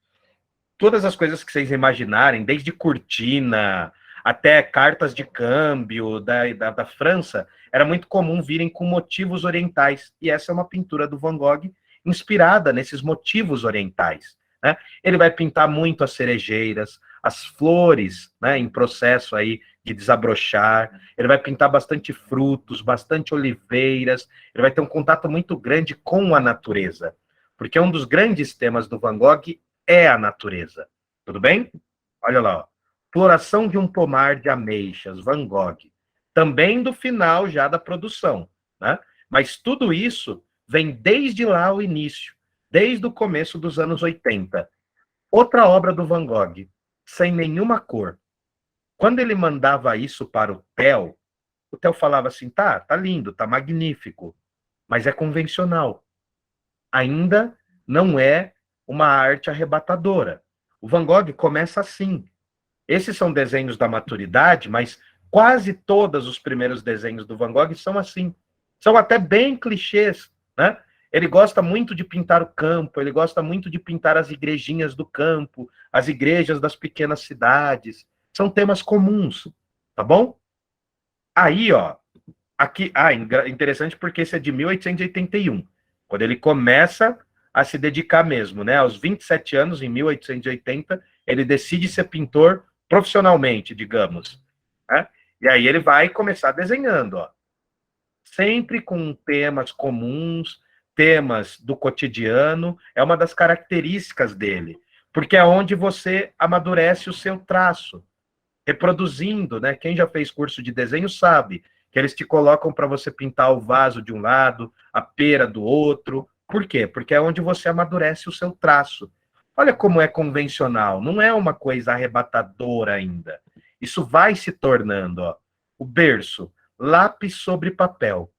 todas as coisas que vocês imaginarem, desde cortina até cartas de câmbio da França, era muito comum virem com motivos orientais. E essa é uma pintura do Van Gogh inspirada nesses motivos orientais, né? Ele vai pintar muito as cerejeiras, as flores, né, em processo aí de desabrochar. Ele vai pintar bastante frutos, bastante oliveiras. Ele vai ter um contato muito grande com a natureza, porque um dos grandes temas do Van Gogh é a natureza. Tudo bem? Olha lá, ó. Floração de um pomar de ameixas, Van Gogh. Também do final já da produção, né? Mas tudo isso vem desde lá o início, desde o começo dos anos 80. Outra obra do Van Gogh, sem nenhuma cor. Quando ele mandava isso para o Theo falava assim, tá lindo, tá magnífico, mas é convencional. Ainda não é uma arte arrebatadora. O Van Gogh começa assim. Esses são desenhos da maturidade, mas quase todos os primeiros desenhos do Van Gogh são assim. São até bem clichês, né? Ele gosta muito de pintar o campo, ele gosta muito de pintar as igrejinhas do campo, as igrejas das pequenas cidades. São temas comuns, tá bom? Aí, ó, aqui, interessante porque esse é de 1881, quando ele começa a se dedicar mesmo, né? Aos 27 anos, em 1880, ele decide ser pintor profissionalmente, digamos, né? E aí ele vai começar desenhando, ó. Sempre com temas comuns, temas do cotidiano, é uma das características dele, porque é onde você amadurece o seu traço, reproduzindo, né? Quem já fez curso de desenho sabe que eles te colocam para você pintar o vaso de um lado, a pera do outro. Por quê? Porque é onde você amadurece o seu traço. Olha como é convencional, não é uma coisa arrebatadora ainda. Isso vai se tornando, ó, o berço, lápis sobre papel.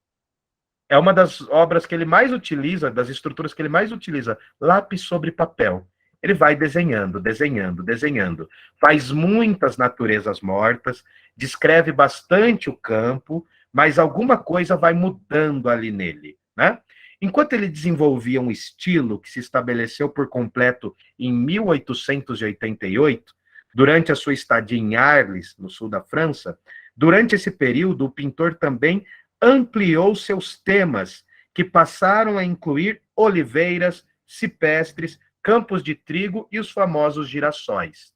É uma das obras que ele mais utiliza, das estruturas que ele mais utiliza, lápis sobre papel. Ele vai desenhando, desenhando, desenhando. Faz muitas naturezas mortas, descreve bastante o campo, mas alguma coisa vai mudando ali nele, né? Enquanto ele desenvolvia um estilo que se estabeleceu por completo em 1888, durante a sua estadia em Arles, no sul da França, durante esse período, o pintor também ampliou seus temas, que passaram a incluir oliveiras, cipestres, campos de trigo e os famosos girassóis.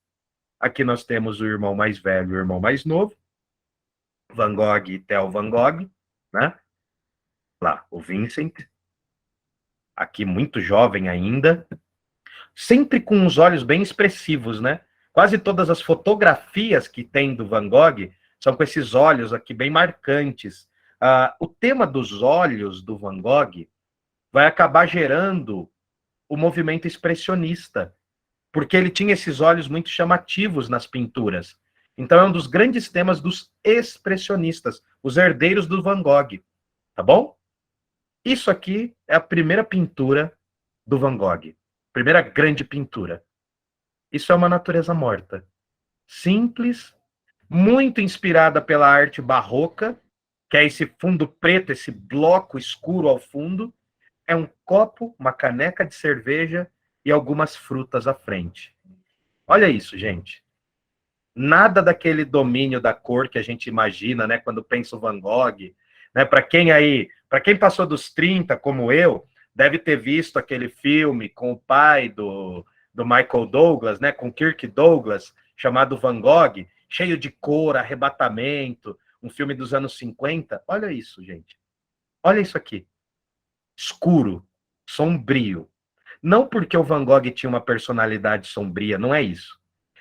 Aqui nós temos o irmão mais velho e o irmão mais novo, Van Gogh e Theo Van Gogh, né? Lá, o Vincent, aqui muito jovem ainda, sempre com os olhos bem expressivos, né? Quase todas as fotografias que tem do Van Gogh são com esses olhos aqui bem marcantes. O tema dos olhos do Van Gogh vai acabar gerando o movimento expressionista, porque ele tinha esses olhos muito chamativos nas pinturas. Então é um dos grandes temas dos expressionistas, os herdeiros do Van Gogh, tá bom? Isso aqui é a primeira pintura do Van Gogh, primeira grande pintura. Isso é uma natureza morta, simples, muito inspirada pela arte barroca, que é esse fundo preto, esse bloco escuro ao fundo, é um copo, uma caneca de cerveja e algumas frutas à frente. Olha isso, gente. Nada daquele domínio da cor que a gente imagina, né, quando pensa o Van Gogh, né? Para quem passou dos 30, como eu, deve ter visto aquele filme com o pai do Michael Douglas, né, com Kirk Douglas, chamado Van Gogh, cheio de cor, arrebatamento, um filme dos anos 50. Olha isso, gente. Olha isso aqui. Escuro, sombrio. Não porque o Van Gogh tinha uma personalidade sombria, não é isso.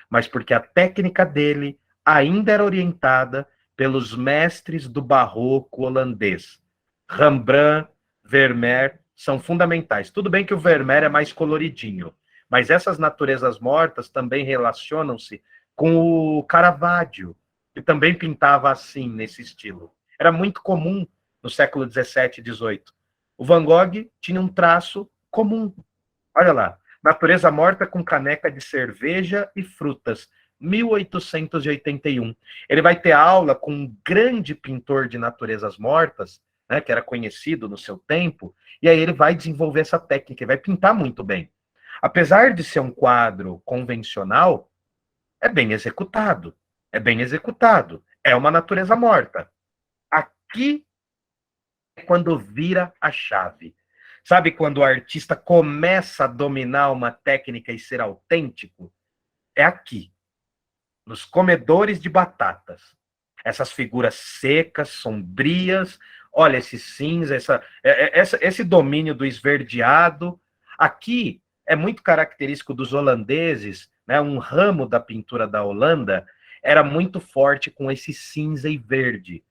Mas porque a técnica dele ainda era orientada pelos mestres do barroco holandês. Rembrandt, Vermeer são fundamentais. Tudo bem que o Vermeer é mais coloridinho, mas essas naturezas mortas também relacionam-se com o Caravaggio, que também pintava assim, nesse estilo. Era muito comum no século 17 e 18. O Van Gogh tinha um traço comum. Olha lá, natureza morta com caneca de cerveja e frutas, 1881. Ele vai ter aula com um grande pintor de naturezas mortas, né, que era conhecido no seu tempo, e aí ele vai desenvolver essa técnica, e vai pintar muito bem. Apesar de ser um quadro convencional, é bem executado. É bem executado. É uma natureza morta. Aqui é quando vira a chave. Sabe quando o artista começa a dominar uma técnica e ser autêntico? É aqui, nos comedores de batatas. Essas figuras secas, sombrias, olha esse cinza, esse domínio do esverdeado. Aqui é muito característico dos holandeses, né? Um ramo da pintura da Holanda era muito forte com esse cinza e verde.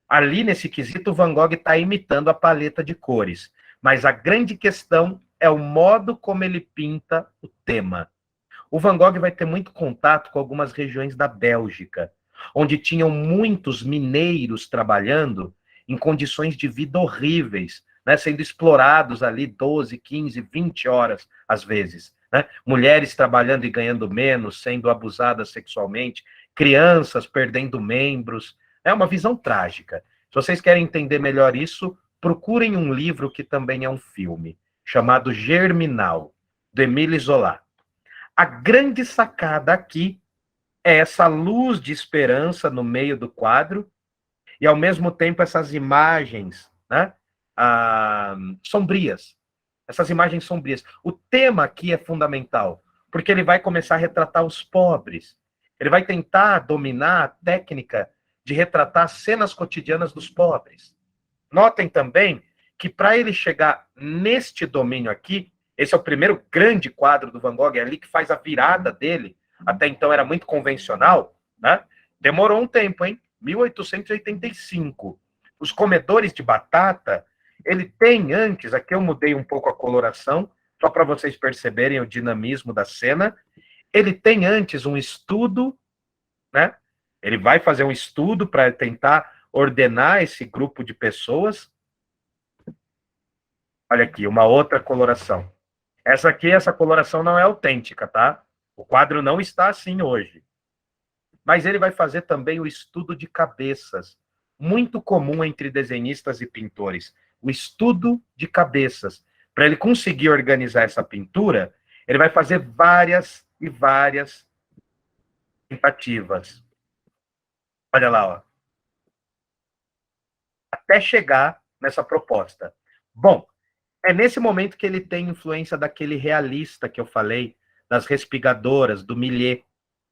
Ali, nesse quesito, o Van Gogh está imitando a paleta de cores. Mas a grande questão é o modo como ele pinta o tema. O Van Gogh vai ter muito contato com algumas regiões da Bélgica, onde tinham muitos mineiros trabalhando em condições de vida horríveis, né, sendo explorados ali 12, 15, 20 horas, às vezes. Né? Mulheres trabalhando e ganhando menos, sendo abusadas sexualmente, crianças perdendo membros. É uma visão trágica. Se vocês querem entender melhor isso, procurem um livro que também é um filme, chamado Germinal, de Émile Zola. A grande sacada aqui é essa luz de esperança no meio do quadro e, ao mesmo tempo, essas imagens, né, sombrias. Essas imagens sombrias. O tema aqui é fundamental, porque ele vai começar a retratar os pobres. Ele vai tentar dominar a técnica de retratar cenas cotidianas dos pobres. Notem também que, para ele chegar neste domínio aqui, esse é o primeiro grande quadro do Van Gogh, é ali que faz a virada dele, até então era muito convencional, né? Demorou um tempo, hein? 1885. Os comedores de batata, ele tem antes, aqui eu mudei um pouco a coloração, só para vocês perceberem o dinamismo da cena, ele tem antes um estudo, né? Ele vai fazer um estudo para tentar ordenar esse grupo de pessoas. Olha aqui, uma outra coloração. Essa aqui, essa coloração não é autêntica, tá? O quadro não está assim hoje. Mas ele vai fazer também o estudo de cabeças, muito comum entre desenhistas e pintores. O estudo de cabeças. Para ele conseguir organizar essa pintura, ele vai fazer várias e várias tentativas. Olha lá, ó. Até chegar nessa proposta. Bom, é nesse momento que ele tem influência daquele realista que eu falei, das respigadoras, do Millet.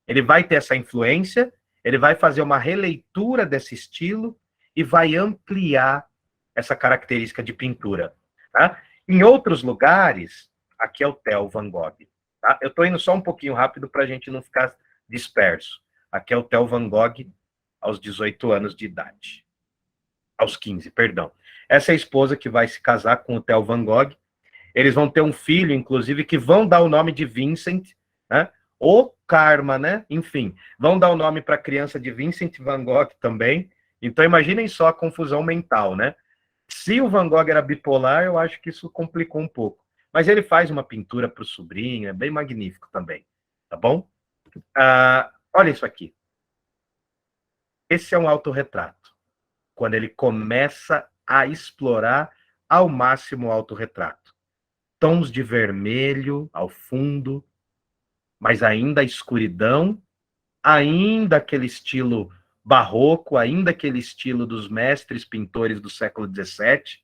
Ele vai ter essa influência, ele vai fazer uma releitura desse estilo e vai ampliar essa característica de pintura. Tá? Em outros lugares, aqui é o Theo Van Gogh. Tá? Eu estou indo só um pouquinho rápido para a gente não ficar disperso. Aqui é o Theo Van Gogh aos 18 anos de idade. Aos 15, perdão. Essa é a esposa que vai se casar com o Theo Van Gogh. Eles vão ter um filho, inclusive, que vão dar o nome de Vincent, né? O Karma, né? Enfim, vão dar o nome para a criança de Vincent Van Gogh também. Então, imaginem só a confusão mental, né? Se o Van Gogh era bipolar, eu acho que isso complicou um pouco. Mas ele faz uma pintura para o sobrinho, é bem magnífico também, tá bom? Olha isso aqui. Esse é um autorretrato. Quando ele começa a explorar ao máximo o autorretrato. Tons de vermelho ao fundo, mas ainda a escuridão, ainda aquele estilo barroco, ainda aquele estilo dos mestres pintores do século XVII,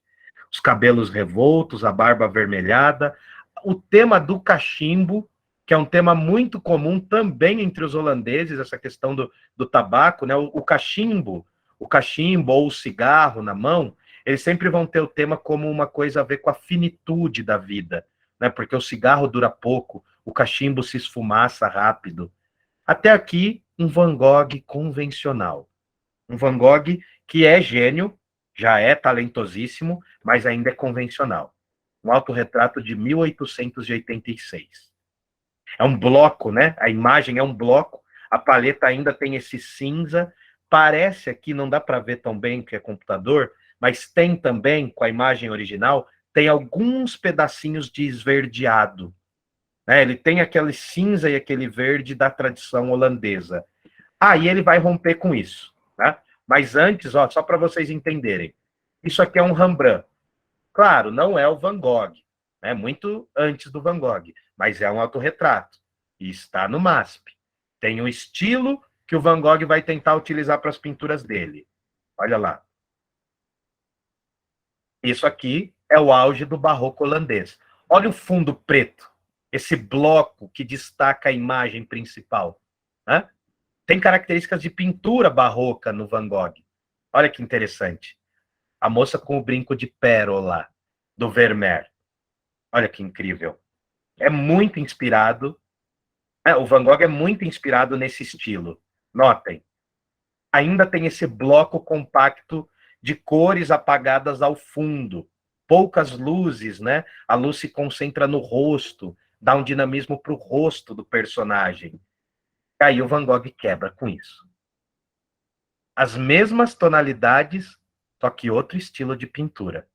os cabelos revoltos, a barba avermelhada, o tema do cachimbo, que é um tema muito comum também entre os holandeses, essa questão do tabaco, né? O cachimbo ou o cigarro na mão, eles sempre vão ter o tema como uma coisa a ver com a finitude da vida, né? Porque o cigarro dura pouco, o cachimbo se esfumaça rápido. Até aqui, um Van Gogh convencional. Um Van Gogh que é gênio, já é talentosíssimo, mas ainda é convencional. Um autorretrato de 1886. É um bloco, né? A imagem é um bloco, a paleta ainda tem esse cinza. Parece aqui, não dá para ver tão bem que é computador, mas tem também, com a imagem original, tem alguns pedacinhos de esverdeado. Né? Ele tem aquele cinza e aquele verde da tradição holandesa. Aí ele vai romper com isso. Né? Mas antes, ó, só para vocês entenderem, isso aqui é um Rembrandt. Claro, não é o Van Gogh, né? Muito antes do Van Gogh, mas é um autorretrato. E está no MASP. Tem um estilo que o Van Gogh vai tentar utilizar para as pinturas dele. Olha lá. Isso aqui é o auge do barroco holandês. Olha o fundo preto, esse bloco que destaca a imagem principal. Né? Tem características de pintura barroca no Van Gogh. Olha que interessante. A moça com o brinco de pérola do Vermeer. Olha que incrível. É muito inspirado. O Van Gogh é muito inspirado nesse estilo. Notem. Ainda tem esse bloco compacto de cores apagadas ao fundo. Poucas luzes, né? A luz se concentra no rosto, dá um dinamismo para o rosto do personagem. E aí o Van Gogh quebra com isso. As mesmas tonalidades, só que outro estilo de pintura.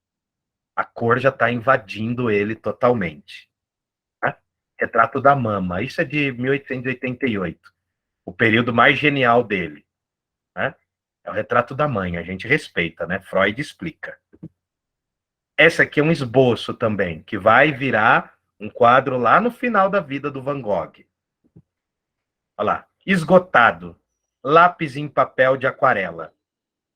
A cor já está invadindo ele totalmente. Né? Retrato da Mama. Isso é de 1888. O período mais genial dele. Né? É o retrato da mãe. A gente respeita, né? Freud explica. Essa aqui é um esboço também, que vai virar um quadro lá no final da vida do Van Gogh. Olha lá. Esgotado. Lápis em papel de aquarela.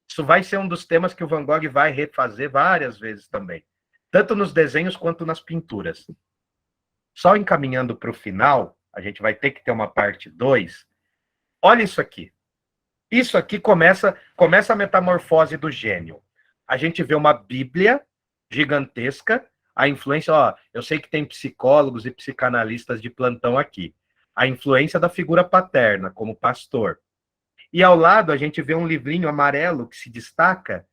Isso vai ser um dos temas que o Van Gogh vai refazer várias vezes também. Tanto nos desenhos quanto nas pinturas. Só encaminhando para o final, a gente vai ter que ter uma parte 2. Olha isso aqui. Isso aqui começa a metamorfose do gênio. A gente vê uma Bíblia gigantesca, a influência, ó, eu sei que tem psicólogos e psicanalistas de plantão aqui. A influência da figura paterna, como pastor. E ao lado a gente vê um livrinho amarelo que se destaca,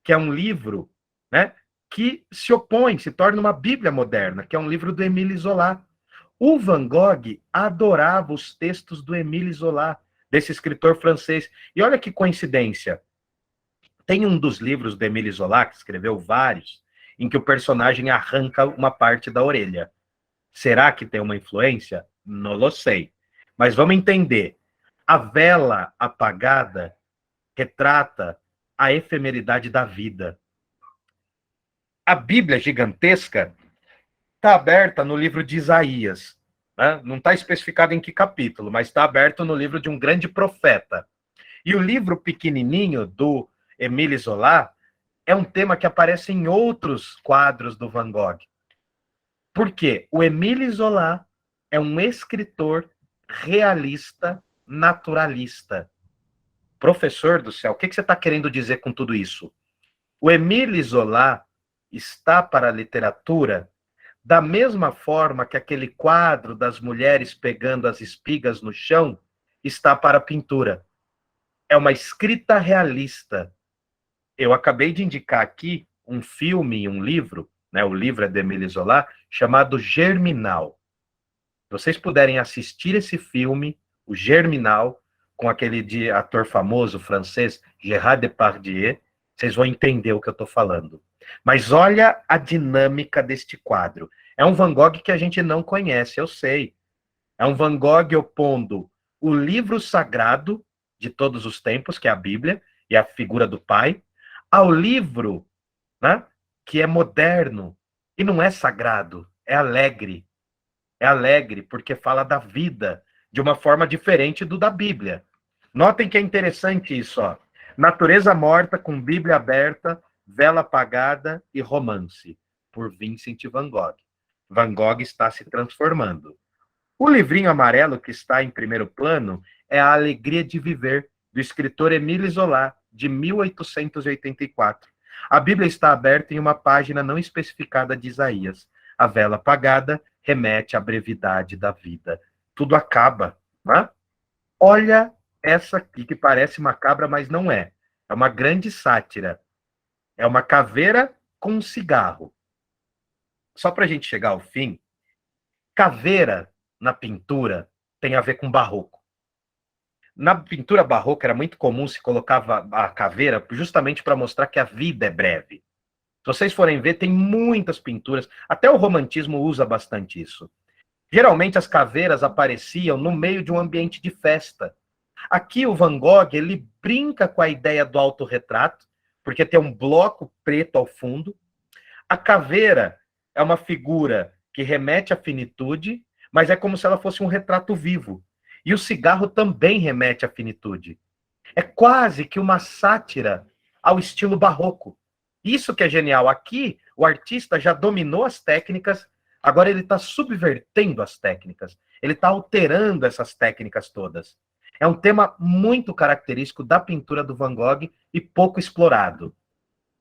que é um livro, né, que se opõe, se torna uma Bíblia moderna, que é um livro do Émile Zola. O Van Gogh adorava os textos do Émile Zola, desse escritor francês. E olha que coincidência. Tem um dos livros do Émile Zola, que escreveu vários, em que o personagem arranca uma parte da orelha. Será que tem uma influência? Não lo sei. Mas vamos entender. A vela apagada retrata a efemeridade da vida. A Bíblia gigantesca está aberta no livro de Isaías. Né? Não está especificado em que capítulo, mas está aberto no livro de um grande profeta. E o livro pequenininho do Émile Zola é um tema que aparece em outros quadros do Van Gogh. Por quê? O Émile Zola é um escritor realista, naturalista. Professor do céu, o que você está querendo dizer com tudo isso? O Émile Zola está para a literatura da mesma forma que aquele quadro das mulheres pegando as espigas no chão está para a pintura. É uma escrita realista. Eu acabei de indicar aqui um filme e um livro, né, o livro é de Émile Zola, chamado Germinal. Se vocês puderem assistir esse filme, o Germinal, com aquele ator famoso francês, Gérard Depardieu, vocês vão entender o que eu estou falando. Mas olha a dinâmica deste quadro. É um Van Gogh que a gente não conhece, eu sei. É um Van Gogh opondo o livro sagrado de todos os tempos, que é a Bíblia, e a figura do pai, ao livro, né, que é moderno e não é sagrado, é alegre. É alegre porque fala da vida de uma forma diferente do da Bíblia. Notem que é interessante isso, ó. Natureza morta com Bíblia aberta, vela apagada e romance, por Vincent van Gogh. Van Gogh está se transformando. O livrinho amarelo que está em primeiro plano é A Alegria de Viver, do escritor Émile Zola, de 1884. A Bíblia está aberta em uma página não especificada de Isaías. A vela apagada remete à brevidade da vida. Tudo acaba. Né? Olha essa aqui, que parece macabra, mas não é. É uma grande sátira. É uma caveira com um cigarro. Só para a gente chegar ao fim, caveira na pintura tem a ver com barroco. Na pintura barroca era muito comum se colocava a caveira justamente para mostrar que a vida é breve. Se vocês forem ver, tem muitas pinturas, até o romantismo usa bastante isso. Geralmente as caveiras apareciam no meio de um ambiente de festa. Aqui o Van Gogh, ele brinca com a ideia do autorretrato, porque tem um bloco preto ao fundo. A caveira é uma figura que remete à finitude, mas é como se ela fosse um retrato vivo. E o cigarro também remete à finitude. É quase que uma sátira ao estilo barroco. Isso que é genial. Aqui, o artista já dominou as técnicas, agora ele está subvertendo as técnicas. Ele está alterando essas técnicas todas. É um tema muito característico da pintura do Van Gogh e pouco explorado.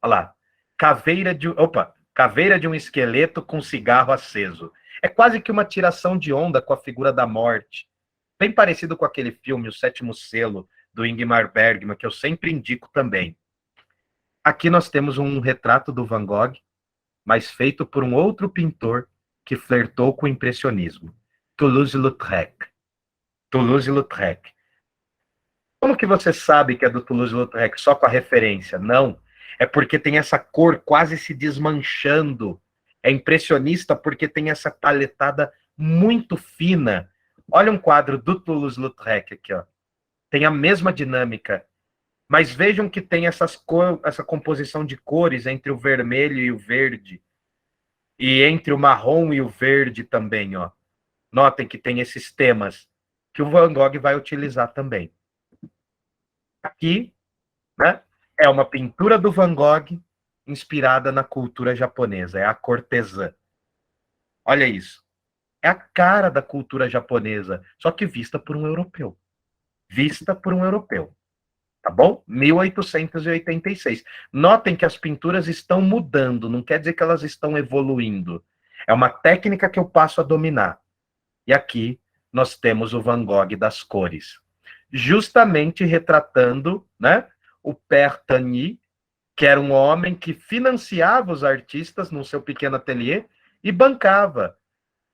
Olha lá. Caveira de um esqueleto com cigarro aceso. É quase que uma tiração de onda com a figura da morte. Bem parecido com aquele filme, O Sétimo Selo, do Ingmar Bergman, que eu sempre indico também. Aqui nós temos um retrato do Van Gogh, mas feito por um outro pintor que flertou com o impressionismo, Toulouse-Lautrec. Toulouse-Lautrec. Como que você sabe que é do Toulouse-Lautrec? Só com a referência? Não. É porque tem essa cor quase se desmanchando. É impressionista porque tem essa paletada muito fina. Olha um quadro do Toulouse-Lautrec aqui, ó. Tem a mesma dinâmica. Mas vejam que tem essa composição de cores entre o vermelho e o verde. E entre o marrom e o verde também, ó. Notem que tem esses temas que o Van Gogh vai utilizar também. Aqui, né, é uma pintura do Van Gogh inspirada na cultura japonesa. É a cortesã. Olha isso. É a cara da cultura japonesa, só que vista por um europeu. Vista por um europeu. Tá bom? 1886. Notem que as pinturas estão mudando, não quer dizer que elas estão evoluindo. É uma técnica que eu passo a dominar. E aqui nós temos o Van Gogh das cores. Justamente retratando, né, o Père Tagny, que era um homem que financiava os artistas no seu pequeno ateliê e bancava.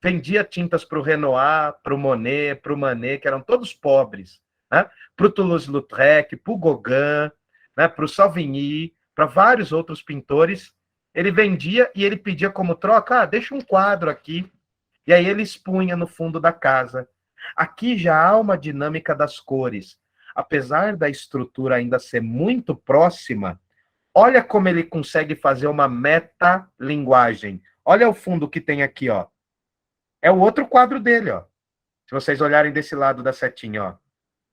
Vendia tintas para o Renoir, para o Monet, para o Manet, que eram todos pobres. Né? Para o Toulouse-Lautrec, para o Gauguin, né? Para o Savigny, para vários outros pintores, Ele vendia e ele pedia como troca, deixa um quadro aqui. E aí ele expunha no fundo da casa. Aqui já há uma dinâmica das cores. Apesar da estrutura ainda ser muito próxima, olha como ele consegue fazer uma metalinguagem. Olha o fundo que tem aqui, ó. É o outro quadro dele, ó. Se vocês olharem desse lado da setinha, ó.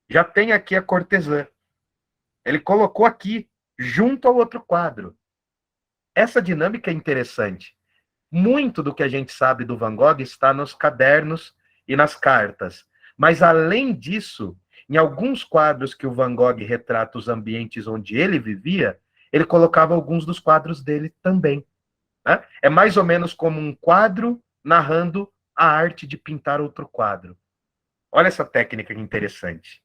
Já tem aqui a cortesã. Ele colocou aqui, junto ao outro quadro. Essa dinâmica é interessante. Muito do que a gente sabe do Van Gogh está nos cadernos e nas cartas. Mas, além disso, em alguns quadros que o Van Gogh retrata os ambientes onde ele vivia, ele colocava alguns dos quadros dele também. Né? É mais ou menos como um quadro narrando a arte de pintar outro quadro. Olha essa técnica interessante.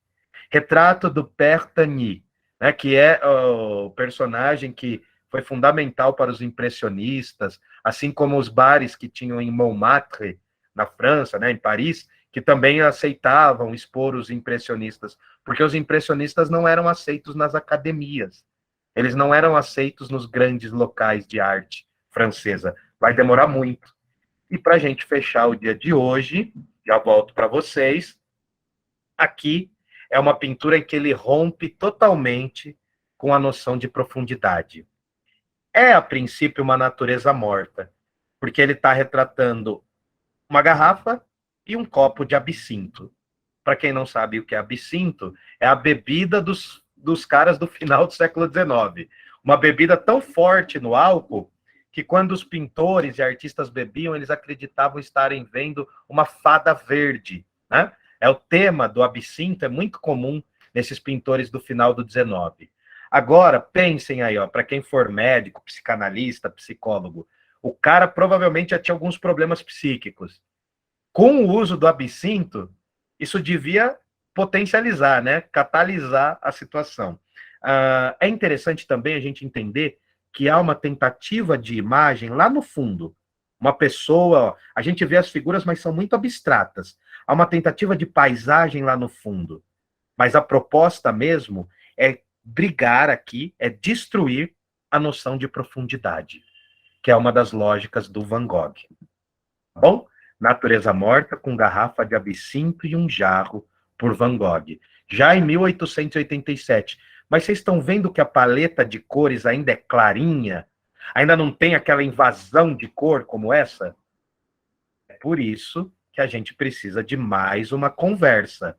Retrato do Père Tagny, né, que é o personagem que foi fundamental para os impressionistas, assim como os bares que tinham em Montmartre, na França, né, em Paris, que também aceitavam expor os impressionistas, porque os impressionistas não eram aceitos nas academias, eles não eram aceitos nos grandes locais de arte francesa. Vai demorar muito. E para a gente fechar o dia de hoje, já volto para vocês, aqui é uma pintura em que ele rompe totalmente com a noção de profundidade. É, a princípio, uma natureza morta, porque ele está retratando uma garrafa e um copo de absinto. Para quem não sabe o que é absinto, é a bebida dos caras do final do século XIX. Uma bebida tão forte no álcool que quando os pintores e artistas bebiam, eles acreditavam estarem vendo uma fada verde, né? É o tema do absinto, é muito comum nesses pintores do final do XIX. Agora, pensem aí, ó, para quem for médico, psicanalista, psicólogo, o cara provavelmente já tinha alguns problemas psíquicos. Com o uso do absinto, isso devia potencializar, né? Catalisar a situação. É interessante também a gente entender que há uma tentativa de imagem lá no fundo. Uma pessoa, ó, a gente vê as figuras, mas são muito abstratas. Há uma tentativa de paisagem lá no fundo. Mas a proposta mesmo é brigar aqui, é destruir a noção de profundidade, que é uma das lógicas do Van Gogh. Tá bom? Natureza Morta com garrafa de absinto e um jarro, por Van Gogh. Já em 1887. Mas vocês estão vendo que a paleta de cores ainda é clarinha? Ainda não tem aquela invasão de cor como essa? É por isso que a gente precisa de mais uma conversa.